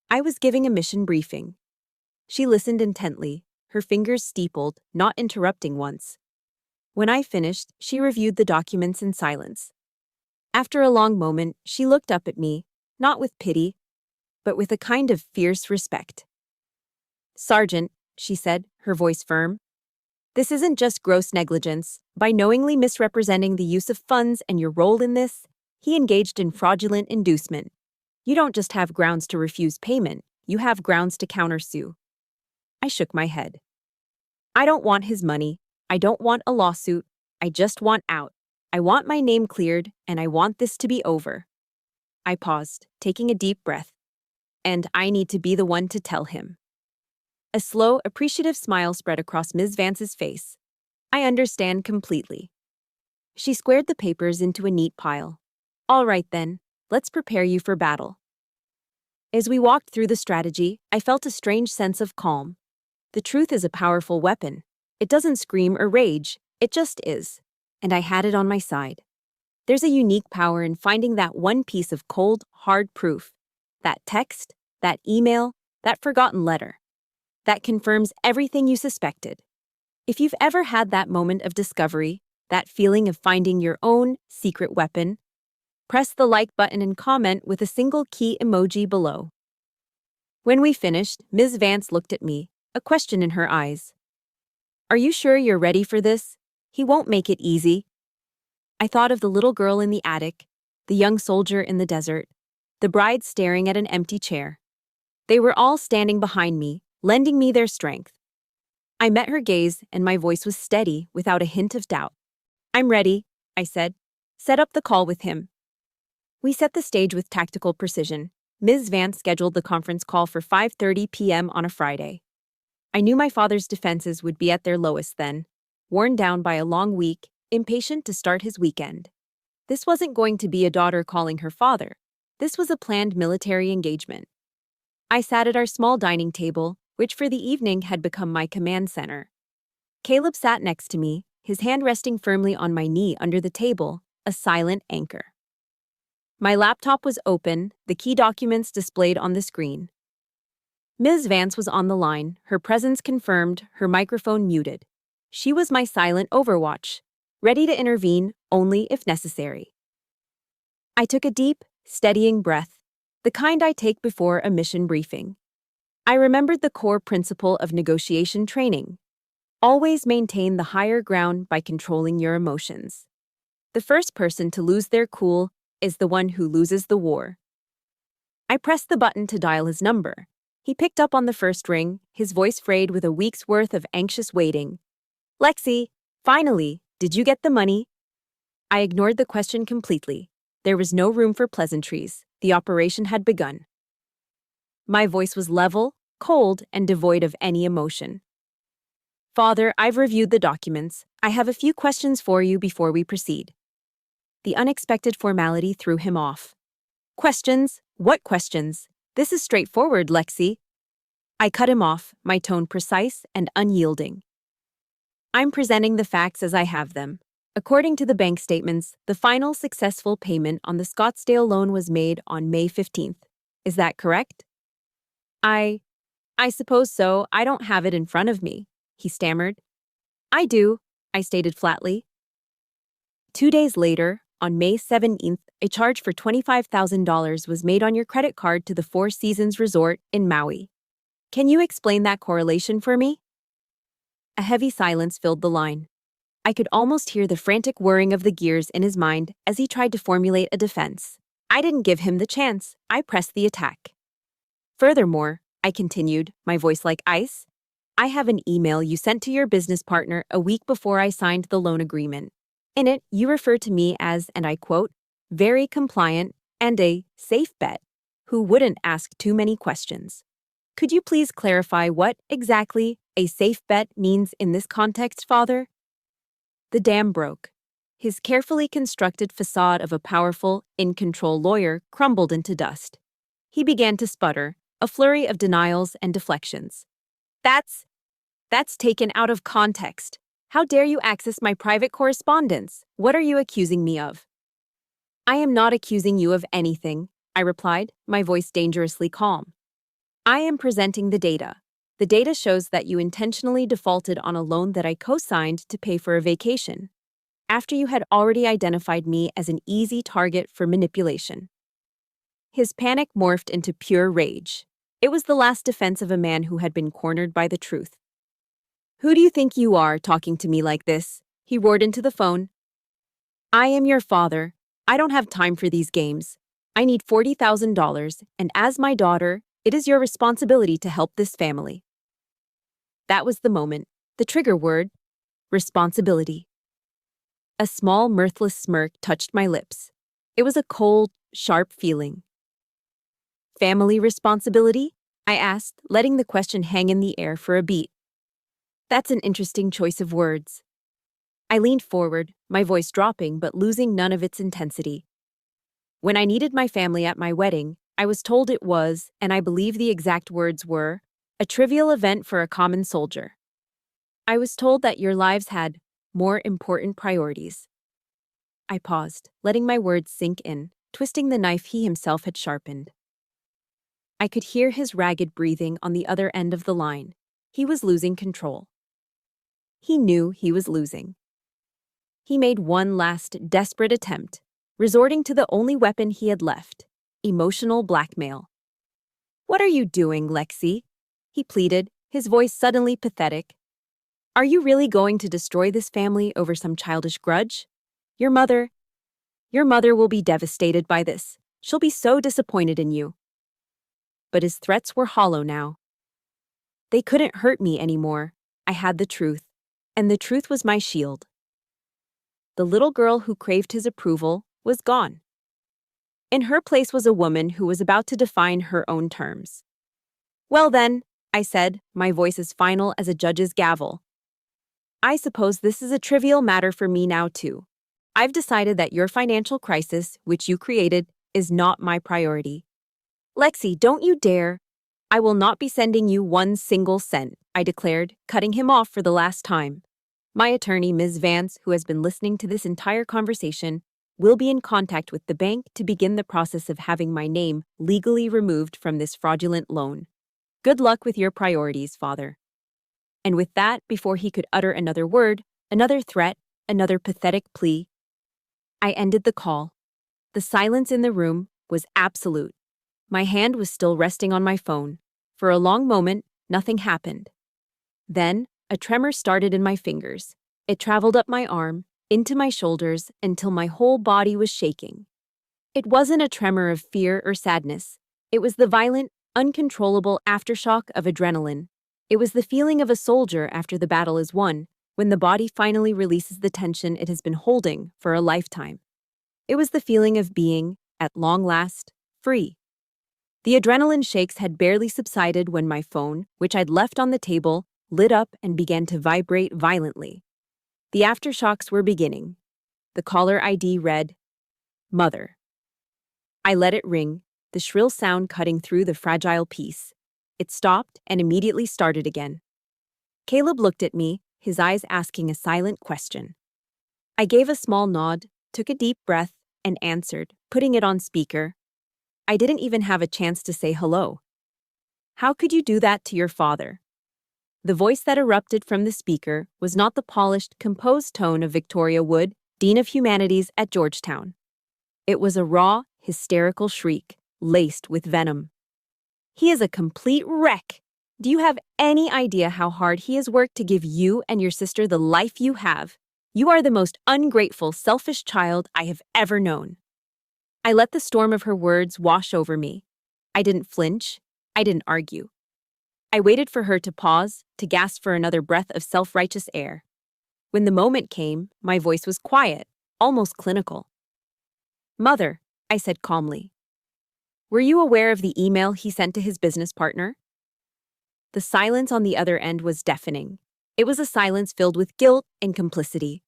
I was giving a mission briefing. She listened intently, her fingers steepled, not interrupting once. When I finished, she reviewed the documents in silence. After a long moment, she looked up at me, not with pity, but with a kind of fierce respect. "Sergeant," she said, her voice firm, "this isn't just gross negligence. By knowingly misrepresenting the use of funds and your role in this, he engaged in fraudulent inducement. You don't just have grounds to refuse payment, you have grounds to countersue." I shook my head. "I don't want his money. I don't want a lawsuit. I just want out. I want my name cleared, and I want this to be over." I paused, taking a deep breath. "And I need to be the one to tell him." A slow, appreciative smile spread across Ms. Vance's face. "I understand completely." She squared the papers into a neat pile. "All right then, let's prepare you for battle." As we walked through the strategy, I felt a strange sense of calm. The truth is a powerful weapon. It doesn't scream or rage, it just is. And I had it on my side. There's a unique power in finding that one piece of cold, hard proof. That text, that email, that forgotten letter. That confirms everything you suspected. If you've ever had that moment of discovery, that feeling of finding your own secret weapon, press the like button and comment with a single key emoji below. When we finished, Ms. Vance looked at me, a question in her eyes. "Are you sure you're ready for this? He won't make it easy." I thought of the little girl in the attic, the young soldier in the desert, the bride staring at an empty chair. They were all standing behind me, lending me their strength. I met her gaze, and my voice was steady, without a hint of doubt. "I'm ready," I said. "Set up the call with him." We set the stage with tactical precision. Ms. Vance scheduled the conference call for 5:30 p.m. on a Friday. I knew my father's defenses would be at their lowest then, worn down by a long week, impatient to start his weekend. This wasn't going to be a daughter calling her father. This was a planned military engagement. I sat at our small dining table, which for the evening had become my command center. Caleb sat next to me, his hand resting firmly on my knee under the table, a silent anchor. My laptop was open, the key documents displayed on the screen. Ms. Vance was on the line, her presence confirmed, her microphone muted. She was my silent overwatch, ready to intervene only if necessary. I took a deep, steadying breath, the kind I take before a mission briefing. I remembered the core principle of negotiation training. Always maintain the higher ground by controlling your emotions. The first person to lose their cool is the one who loses the war. I pressed the button to dial his number. He picked up on the first ring, his voice frayed with a week's worth of anxious waiting. "Lexi, finally, did you get the money?" I ignored the question completely. There was no room for pleasantries. The operation had begun. My voice was level, cold, and devoid of any emotion. "Father, I've reviewed the documents. I have a few questions for you before we proceed." The unexpected formality threw him off. "Questions? What questions? This is straightforward, Lexi." I cut him off, my tone precise and unyielding. "I'm presenting the facts as I have them. According to the bank statements, the final successful payment on the Scottsdale loan was made on May 15th. Is that correct?" I suppose so. I don't have it in front of me," he stammered. "I do," I stated flatly. 2 days later, on May 17th, a charge for $25,000 was made on your credit card to the Four Seasons Resort in Maui. Can you explain that correlation for me? A heavy silence filled the line. I could almost hear the frantic whirring of the gears in his mind as he tried to formulate a defense. I didn't give him the chance. I pressed the attack. "Furthermore," I continued, my voice like ice, "I have an email you sent to your business partner a week before I signed the loan agreement. In it, you refer to me as, and I quote, very compliant and a safe bet who wouldn't ask too many questions. Could you please clarify what exactly a safe bet means in this context, father? The dam broke. His carefully constructed facade of a powerful, in-control lawyer crumbled into dust. He began to sputter, a flurry of denials and deflections. That's taken out of context. How dare you access my private correspondence? What are you accusing me of? I am not accusing you of anything, I replied, my voice dangerously calm. I am presenting the data. The data shows that you intentionally defaulted on a loan that I co-signed to pay for a vacation, after you had already identified me as an easy target for manipulation. His panic morphed into pure rage. It was the last defense of a man who had been cornered by the truth. Who do you think you are, talking to me like this? He roared into the phone. I am your father. I don't have time for these games. I need $40,000, and as my daughter, it is your responsibility to help this family. That was the moment. The trigger word: responsibility. A small, mirthless smirk touched my lips. It was a cold, sharp feeling. Family responsibility? I asked, letting the question hang in the air for a beat. That's an interesting choice of words. I leaned forward, my voice dropping but losing none of its intensity. When I needed my family at my wedding, I was told it was, and I believe the exact words were, a trivial event for a common soldier. I was told that your lives had more important priorities. I paused, letting my words sink in, twisting the knife he himself had sharpened. I could hear his ragged breathing on the other end of the line. He was losing control. He knew he was losing. He made one last desperate attempt, resorting to the only weapon he had left: emotional blackmail. What are you doing, Lexi? He pleaded, his voice suddenly pathetic. Are you really going to destroy this family over some childish grudge? Your mother will be devastated by this. She'll be so disappointed in you. But his threats were hollow now. They couldn't hurt me anymore. I had the truth, and the truth was my shield. The little girl who craved his approval was gone. In her place was a woman who was about to define her own terms. Well then, I said, my voice as final as a judge's gavel. I suppose this is a trivial matter for me now too. I've decided that your financial crisis, which you created, is not my priority. Lexi, don't you dare. I will not be sending you one single cent, I declared, cutting him off for the last time. My attorney, Ms. Vance, who has been listening to this entire conversation, will be in contact with the bank to begin the process of having my name legally removed from this fraudulent loan. Good luck with your priorities, father. And with that, before he could utter another word, another threat, another pathetic plea, I ended the call. The silence in the room was absolute. My hand was still resting on my phone. For a long moment, nothing happened. Then, a tremor started in my fingers. It traveled up my arm, into my shoulders, until my whole body was shaking. It wasn't a tremor of fear or sadness. It was the violent, uncontrollable aftershock of adrenaline. It was the feeling of a soldier after the battle is won, when the body finally releases the tension it has been holding for a lifetime. It was the feeling of being, at long last, free. The adrenaline shakes had barely subsided when my phone, which I'd left on the table, lit up and began to vibrate violently. The aftershocks were beginning. The caller ID read, Mother. I let it ring, the shrill sound cutting through the fragile peace. It stopped and immediately started again. Caleb looked at me, his eyes asking a silent question. I gave a small nod, took a deep breath, and answered, putting it on speaker. I didn't even have a chance to say hello. How could you do that to your father? The voice that erupted from the speaker was not the polished, composed tone of Victoria Wood, Dean of Humanities at Georgetown. It was a raw, hysterical shriek, laced with venom. He is a complete wreck. Do you have any idea how hard he has worked to give you and your sister the life you have? You are the most ungrateful, selfish child I have ever known. I let the storm of her words wash over me. I didn't flinch. I didn't argue. I waited for her to pause, to gasp for another breath of self-righteous air. When the moment came, my voice was quiet, almost clinical. Mother, I said calmly. Were you aware of the email he sent to his business partner? The silence on the other end was deafening. It was a silence filled with guilt and complicity.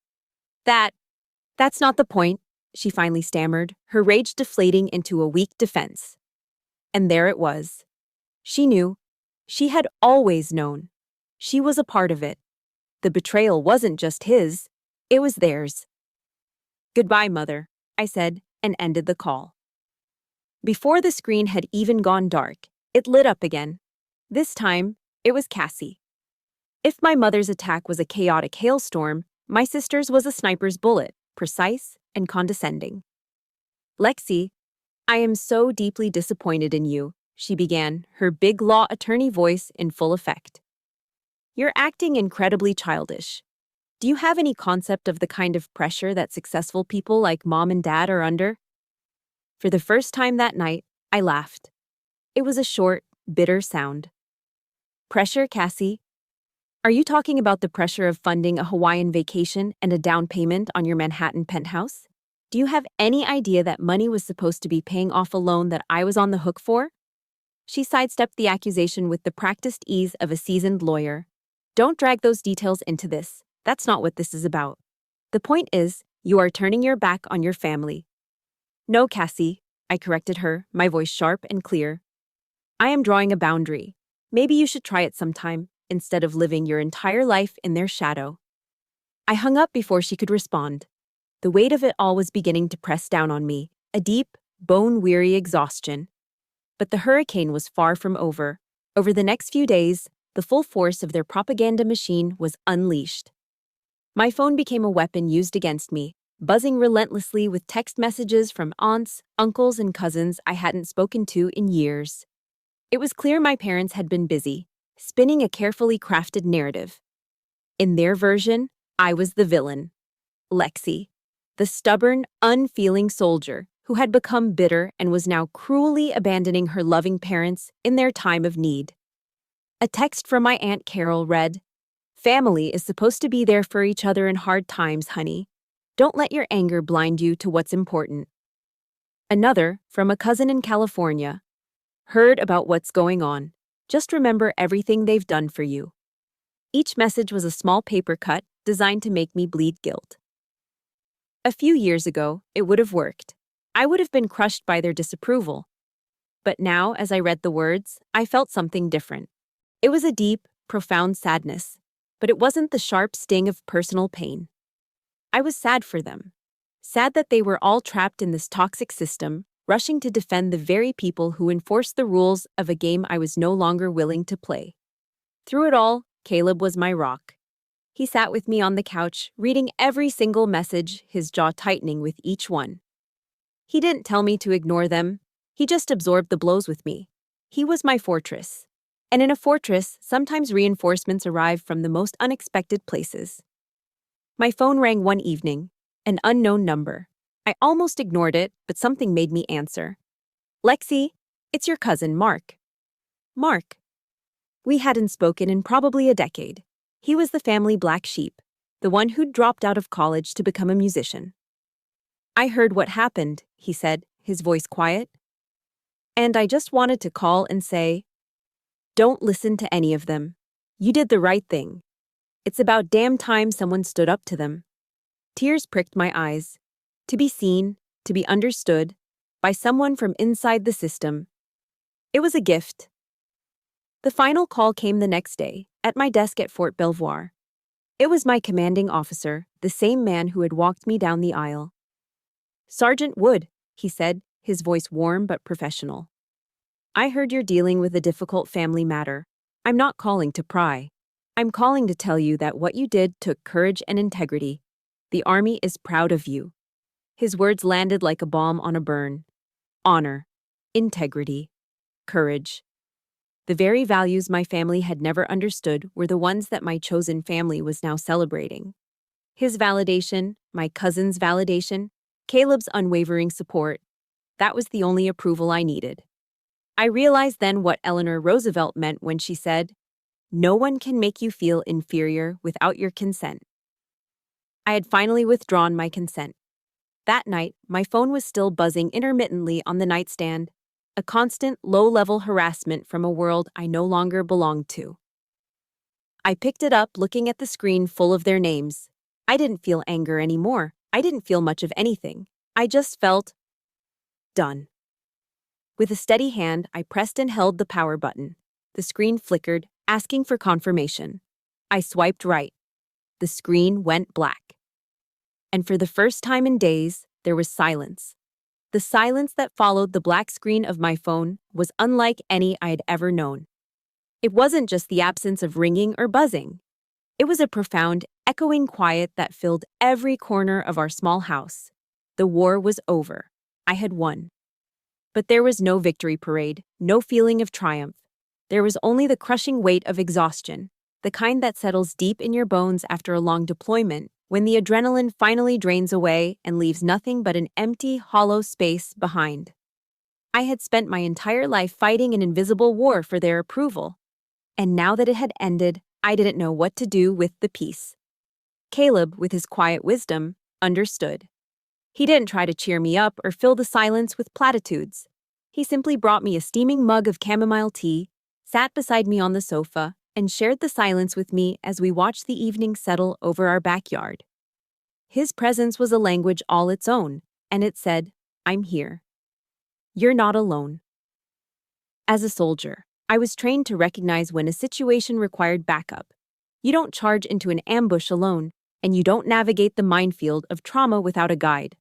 That's not the point, she finally stammered, her rage deflating into a weak defense. And there it was. She knew. She had always known. She was a part of it. The betrayal wasn't just his, it was theirs. Goodbye, Mother, I said, and ended the call. Before the screen had even gone dark, it lit up again. This time, it was Cassie. If my mother's attack was a chaotic hailstorm, my sister's was a sniper's bullet, precise and condescending. Lexi, I am so deeply disappointed in you, she began, her big law attorney voice in full effect. You're acting incredibly childish. Do you have any concept of the kind of pressure that successful people like Mom and Dad are under? For the first time that night, I laughed. It was a short, bitter sound. Pressure, Cassie? Are you talking about the pressure of funding a Hawaiian vacation and a down payment on your Manhattan penthouse? Do you have any idea that money was supposed to be paying off a loan that I was on the hook for? She sidestepped the accusation with the practiced ease of a seasoned lawyer. Don't drag those details into this. That's not what this is about. The point is, you are turning your back on your family. No, Cassie, I corrected her, my voice sharp and clear. I am drawing a boundary. Maybe you should try it sometime, instead of living your entire life in their shadow. I hung up before she could respond. The weight of it all was beginning to press down on me, a deep, bone-weary exhaustion. But the hurricane was far from over. Over the next few days, the full force of their propaganda machine was unleashed. My phone became a weapon used against me, buzzing relentlessly with text messages from aunts, uncles, and cousins I hadn't spoken to in years. It was clear my parents had been busy, spinning a carefully crafted narrative. In their version, I was the villain. Lexi, the stubborn, unfeeling soldier who had become bitter and was now cruelly abandoning her loving parents in their time of need. A text from my Aunt Carol read, "Family is supposed to be there for each other in hard times, honey. Don't let your anger blind you to what's important." Another, from a cousin in California, "Heard about what's going on. Just remember everything they've done for you." Each message was a small paper cut designed to make me bleed guilt. A few years ago, it would have worked. I would have been crushed by their disapproval. But now, as I read the words, I felt something different. It was a deep, profound sadness, but it wasn't the sharp sting of personal pain. I was sad for them. Sad that they were all trapped in this toxic system, rushing to defend the very people who enforced the rules of a game I was no longer willing to play. Through it all, Caleb was my rock. He sat with me on the couch, reading every single message, his jaw tightening with each one. He didn't tell me to ignore them. He just absorbed the blows with me. He was my fortress. And in a fortress, sometimes reinforcements arrive from the most unexpected places. My phone rang one evening, an unknown number. I almost ignored it, but something made me answer. "Lexi, it's your cousin, Mark." Mark. We hadn't spoken in probably a decade. He was the family black sheep, the one who'd dropped out of college to become a musician. "I heard what happened," he said, his voice quiet. "And I just wanted to call and say, don't listen to any of them. You did the right thing. It's about damn time someone stood up to them." Tears pricked my eyes. To be seen, to be understood, by someone from inside the system. It was a gift. The final call came the next day, at my desk at Fort Belvoir. It was my commanding officer, the same man who had walked me down the aisle. "Sergeant Wood," he said, his voice warm but professional. "I heard you're dealing with a difficult family matter. I'm not calling to pry. I'm calling to tell you that what you did took courage and integrity. The Army is proud of you." His words landed like a bomb on a burn. Honor, integrity, courage. The very values my family had never understood were the ones that my chosen family was now celebrating. His validation, my cousin's validation, Caleb's unwavering support, that was the only approval I needed. I realized then what Eleanor Roosevelt meant when she said, "No one can make you feel inferior without your consent." I had finally withdrawn my consent. That night, my phone was still buzzing intermittently on the nightstand. a constant, low-level harassment from a world I no longer belonged to. I picked it up, looking at the screen full of their names. I didn't feel anger anymore. I didn't feel much of anything. I just felt done. With a steady hand, I pressed and held the power button. The screen flickered, asking for confirmation. I swiped right. The screen went black. And for the first time in days, there was silence. The silence that followed the black screen of my phone was unlike any I had ever known. It wasn't just the absence of ringing or buzzing. It was a profound, echoing quiet that filled every corner of our small house. The war was over. I had won. But there was no victory parade, no feeling of triumph. There was only the crushing weight of exhaustion, the kind that settles deep in your bones after a long deployment, when the adrenaline finally drains away and leaves nothing but an empty, hollow space behind. I had spent my entire life fighting an invisible war for their approval. And now that it had ended, I didn't know what to do with the peace. Caleb, with his quiet wisdom, understood. He didn't try to cheer me up or fill the silence with platitudes. He simply brought me a steaming mug of chamomile tea, sat beside me on the sofa, and shared the silence with me as we watched the evening settle over our backyard. His presence was a language all its own, and it said, "I'm here. You're not alone." As a soldier, I was trained to recognize when a situation required backup. You don't charge into an ambush alone, and you don't navigate the minefield of trauma without a guide.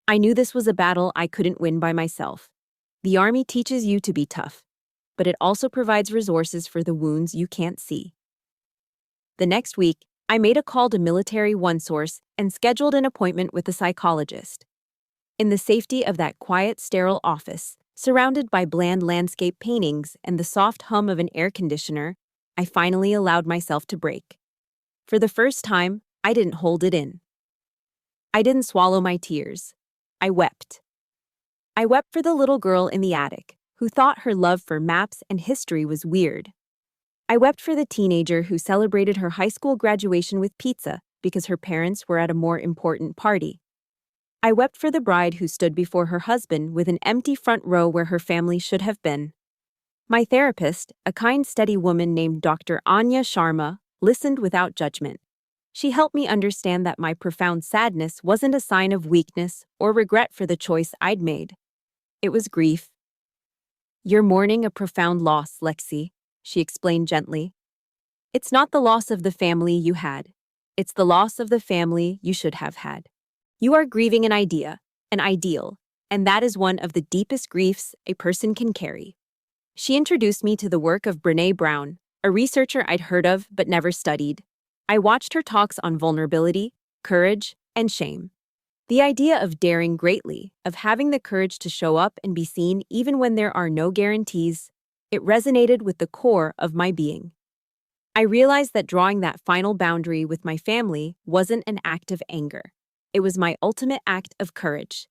I knew this was a battle I couldn't win by myself. The Army teaches you to be tough, but it also provides resources for the wounds you can't see. The next week, I made a call to Military OneSource and scheduled an appointment with a psychologist. In the safety of that quiet, sterile office, surrounded by bland landscape paintings and the soft hum of an air conditioner, I finally allowed myself to break. For the first time, I didn't hold it in. I didn't swallow my tears. I wept. I wept for the little girl in the attic, who thought her love for maps and history was weird. I wept for the teenager who celebrated her high school graduation with pizza because her parents were at a more important party. I wept for the bride who stood before her husband with an empty front row where her family should have been. My therapist, a kind, steady woman named Dr. Anya Sharma, listened without judgment. She helped me understand that my profound sadness wasn't a sign of weakness or regret for the choice I'd made. It was grief. "You're mourning a profound loss, Lexi," she explained gently. "It's not the loss of the family you had. It's the loss of the family you should have had. You are grieving an idea, an ideal, and that is one of the deepest griefs a person can carry." She introduced me to the work of Brené Brown, a researcher I'd heard of but never studied. I watched her talks on vulnerability, courage, and shame. The idea of daring greatly, of having the courage to show up and be seen even when there are no guarantees, it resonated with the core of my being. I realized that drawing that final boundary with my family wasn't an act of anger. It was my ultimate act of courage.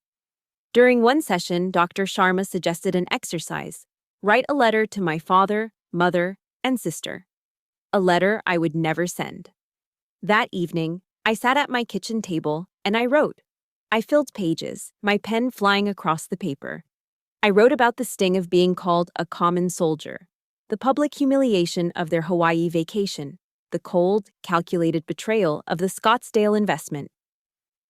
During one session, Dr. Sharma suggested an exercise: write a letter to my father, mother, and sister. A letter I would never send. That evening, I sat at my kitchen table and I wrote. I filled pages, my pen flying across the paper. I wrote about the sting of being called a common soldier, the public humiliation of their Hawaii vacation, the cold, calculated betrayal of the Scottsdale investment.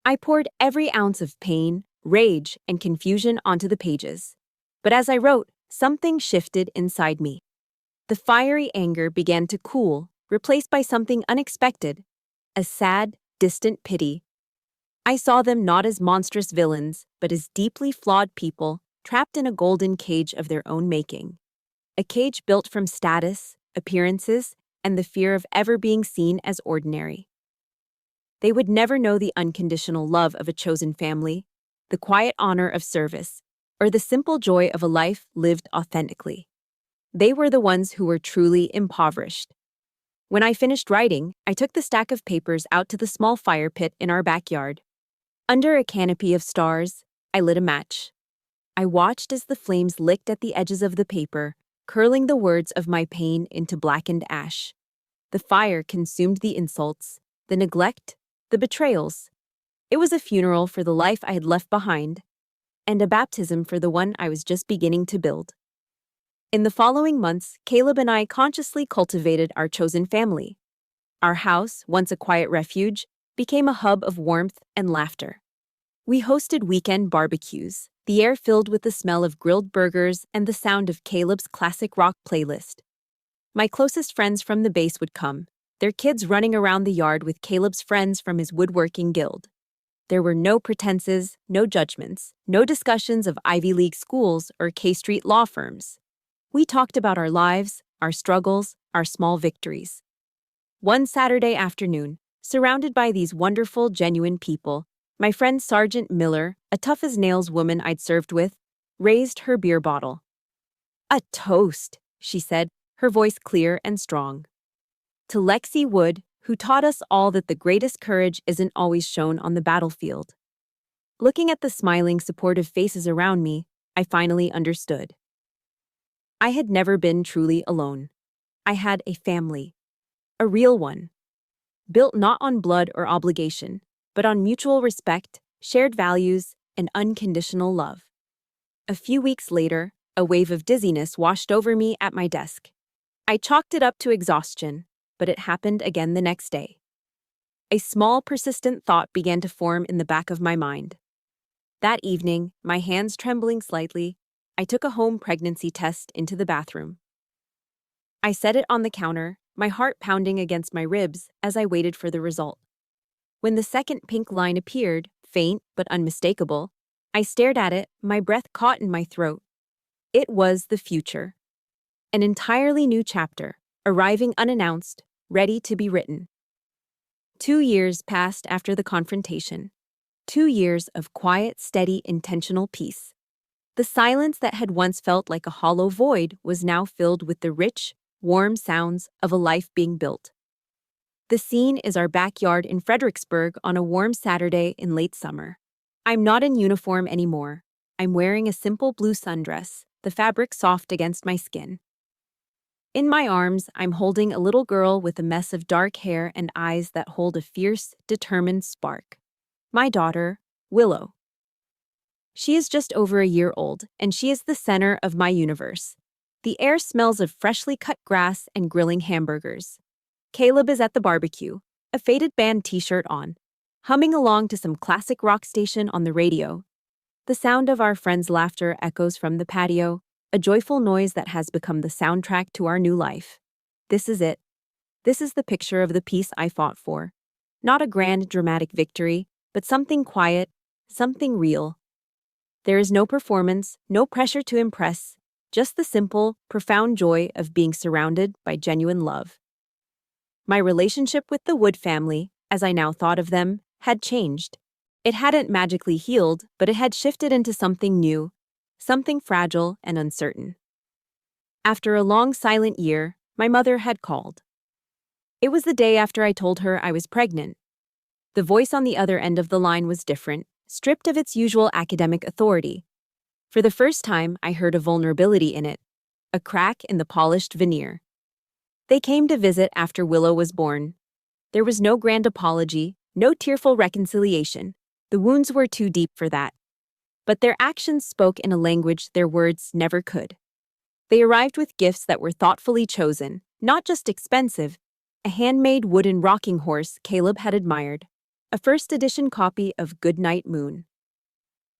I poured every ounce of pain, rage, and confusion onto the pages. But as I wrote, something shifted inside me. The fiery anger began to cool, replaced by something unexpected, a sad, distant pity. I saw them not as monstrous villains, but as deeply flawed people trapped in a golden cage of their own making. A cage built from status, appearances, and the fear of ever being seen as ordinary. They would never know the unconditional love of a chosen family, the quiet honor of service, or the simple joy of a life lived authentically. They were the ones who were truly impoverished. When I finished writing, I took the stack of papers out to the small fire pit in our backyard. Under a canopy of stars, I lit a match. I watched as the flames licked at the edges of the paper, curling the words of my pain into blackened ash. The fire consumed the insults, the neglect, the betrayals. It was a funeral for the life I had left behind. and a baptism for the one I was just beginning to build. In the following months, Caleb and I consciously cultivated our chosen family. Our house, once a quiet refuge, became a hub of warmth and laughter. We hosted weekend barbecues, the air filled with the smell of grilled burgers and the sound of Caleb's classic rock playlist. My closest friends from the base would come, their kids running around the yard with Caleb's friends from his woodworking guild. There were no pretenses, no judgments, no discussions of Ivy League schools or K Street law firms. We talked about our lives, our struggles, our small victories. One Saturday afternoon, surrounded by these wonderful, genuine people, my friend Sergeant Miller, a tough-as-nails woman I'd served with, raised her beer bottle. "A toast," she said, her voice clear and strong. "To Lexi Wood, who taught us all that the greatest courage isn't always shown on the battlefield." Looking at the smiling, supportive faces around me, I finally understood. I had never been truly alone. I had a family. A real one. Built not on blood or obligation, but on mutual respect, shared values, and unconditional love. A few weeks later, a wave of dizziness washed over me at my desk. I chalked it up to exhaustion, but it happened again the next day. A small, persistent thought began to form in the back of my mind. That evening, my hands trembling slightly, I took a home pregnancy test into the bathroom. I set it on the counter, my heart pounding against my ribs as I waited for the result. When the second pink line appeared, faint but unmistakable, I stared at it, my breath caught in my throat. It was the future. An entirely new chapter, arriving unannounced, ready to be written. 2 years passed after the confrontation. 2 years of quiet, steady, intentional peace. The silence that had once felt like a hollow void was now filled with the rich, warm sounds of a life being built. The scene is our backyard in Fredericksburg on a warm Saturday in late summer. I'm not in uniform anymore. I'm wearing a simple blue sundress, the fabric soft against my skin. In my arms, I'm holding a little girl with a mess of dark hair and eyes that hold a fierce, determined spark. My daughter, Willow. She is just over a year old, and she is the center of my universe. The air smells of freshly cut grass and grilling hamburgers. Caleb is at the barbecue, a faded band t-shirt on, humming along to some classic rock station on the radio. The sound of our friends' laughter echoes from the patio, a joyful noise that has become the soundtrack to our new life. This is it. This is the picture of the peace I fought for. Not a grand, dramatic victory, but something quiet, something real. There is no performance, no pressure to impress, just the simple, profound joy of being surrounded by genuine love. My relationship with the Wood family, as I now thought of them, had changed. It hadn't magically healed, but it had shifted into something new, something fragile and uncertain. After a long silent year, my mother had called. It was the day after I told her I was pregnant. The voice on the other end of the line was different, stripped of its usual academic authority. For the first time, I heard a vulnerability in it, a crack in the polished veneer. They came to visit after Willow was born. There was no grand apology, no tearful reconciliation. The wounds were too deep for that. But their actions spoke in a language their words never could. They arrived with gifts that were thoughtfully chosen, not just expensive, a handmade wooden rocking horse Caleb had admired, a first-edition copy of Goodnight Moon.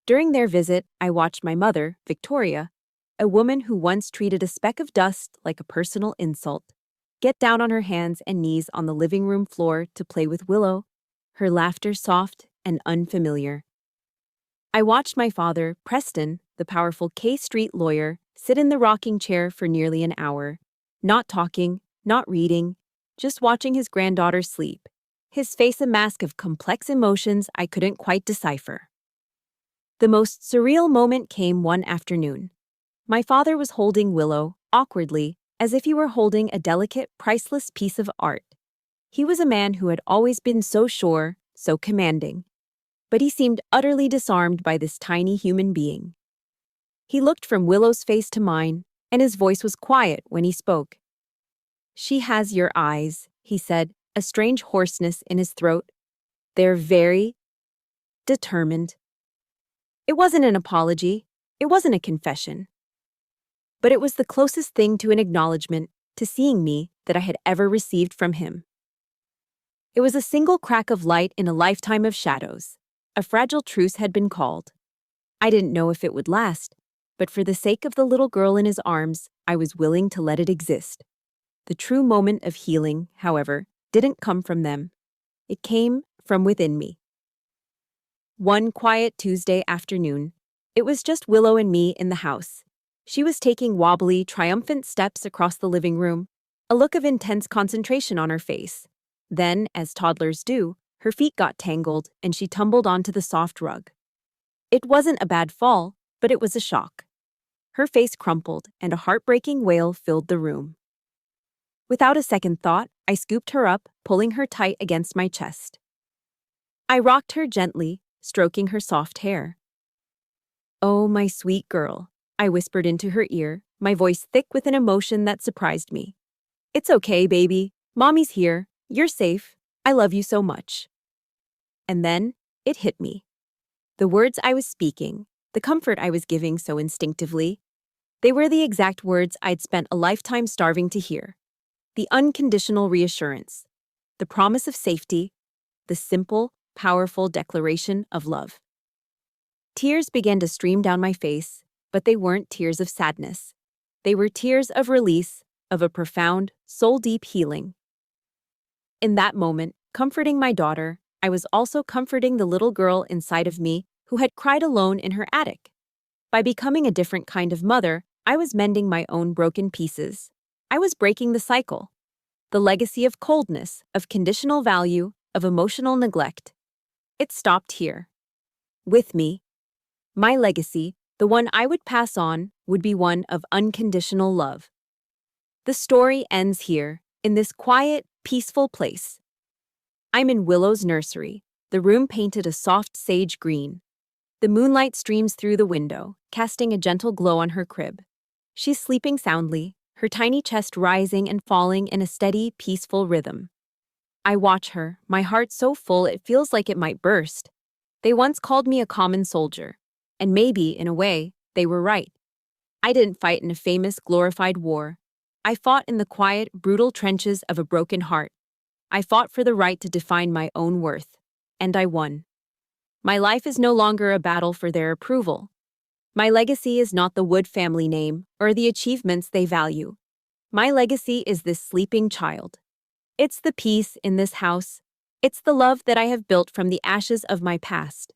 During their visit, I watched my mother, Victoria, a woman who once treated a speck of dust like a personal insult, get down on her hands and knees on the living room floor to play with Willow, her laughter soft and unfamiliar. I watched my father, Preston, the powerful K Street lawyer, sit in the rocking chair for nearly an hour, not talking, not reading, just watching his granddaughter sleep, his face a mask of complex emotions I couldn't quite decipher. The most surreal moment came one afternoon. My father was holding Willow, awkwardly, as if he were holding a delicate, priceless piece of art. He was a man who had always been so sure, so commanding. But he seemed utterly disarmed by this tiny human being. He looked from Willow's face to mine, and his voice was quiet when he spoke. "She has your eyes," he said, a strange hoarseness in his throat. "They're very determined." It wasn't an apology. It wasn't a confession. But it was the closest thing to an acknowledgement to seeing me that I had ever received from him. It was a single crack of light in a lifetime of shadows. A fragile truce had been called. I didn't know if it would last, but for the sake of the little girl in his arms, I was willing to let it exist. The true moment of healing, however, didn't come from them. It came from within me. One quiet Tuesday afternoon, it was just Willow and me in the house. She was taking wobbly, triumphant steps across the living room, a look of intense concentration on her face. Then, as toddlers do, her feet got tangled and she tumbled onto the soft rug. It wasn't a bad fall, but it was a shock. Her face crumpled and a heartbreaking wail filled the room. Without a second thought, I scooped her up, pulling her tight against my chest. I rocked her gently, stroking her soft hair. "Oh, my sweet girl," I whispered into her ear, my voice thick with an emotion that surprised me. "It's okay, baby. Mommy's here. You're safe. I love you so much." And then, it hit me. The words I was speaking, the comfort I was giving so instinctively, they were the exact words I'd spent a lifetime starving to hear. The unconditional reassurance, the promise of safety, the simple, powerful declaration of love. Tears began to stream down my face, but they weren't tears of sadness. They were tears of release, of a profound, soul-deep healing. In that moment, comforting my daughter, I was also comforting the little girl inside of me who had cried alone in her attic. By becoming a different kind of mother, I was mending my own broken pieces. I was breaking the cycle. The legacy of coldness, of conditional value, of emotional neglect. It stopped here. With me, my legacy, the one I would pass on, would be one of unconditional love. The story ends here, in this quiet, peaceful place. I'm in Willow's nursery, the room painted a soft sage green. The moonlight streams through the window, casting a gentle glow on her crib. She's sleeping soundly, her tiny chest rising and falling in a steady, peaceful rhythm. I watch her, my heart so full it feels like it might burst. They once called me a common soldier, and maybe, in a way, they were right. I didn't fight in a famous, glorified war. I fought in the quiet, brutal trenches of a broken heart. I fought for the right to define my own worth, and I won. My life is no longer a battle for their approval. My legacy is not the Wood family name or the achievements they value. My legacy is this sleeping child. It's the peace in this house. It's the love that I have built from the ashes of my past.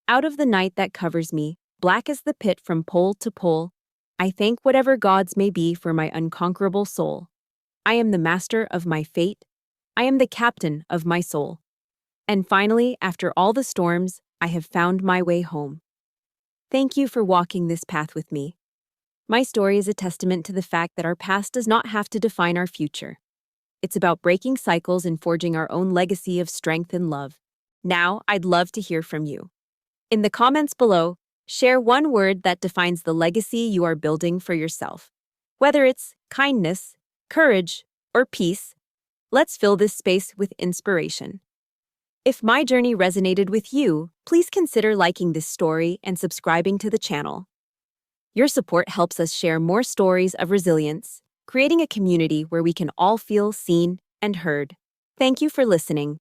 Out of the night that covers me, black as the pit from pole to pole, I thank whatever gods may be for my unconquerable soul. I am the master of my fate. I am the captain of my soul. And finally, after all the storms, I have found my way home. Thank you for walking this path with me. My story is a testament to the fact that our past does not have to define our future. It's about breaking cycles and forging our own legacy of strength and love. Now, I'd love to hear from you. In the comments below, share one word that defines the legacy you are building for yourself. Whether it's kindness, courage, or peace, let's fill this space with inspiration. If my journey resonated with you, please consider liking this story and subscribing to the channel. Your support helps us share more stories of resilience, creating a community where we can all feel seen and heard. Thank you for listening.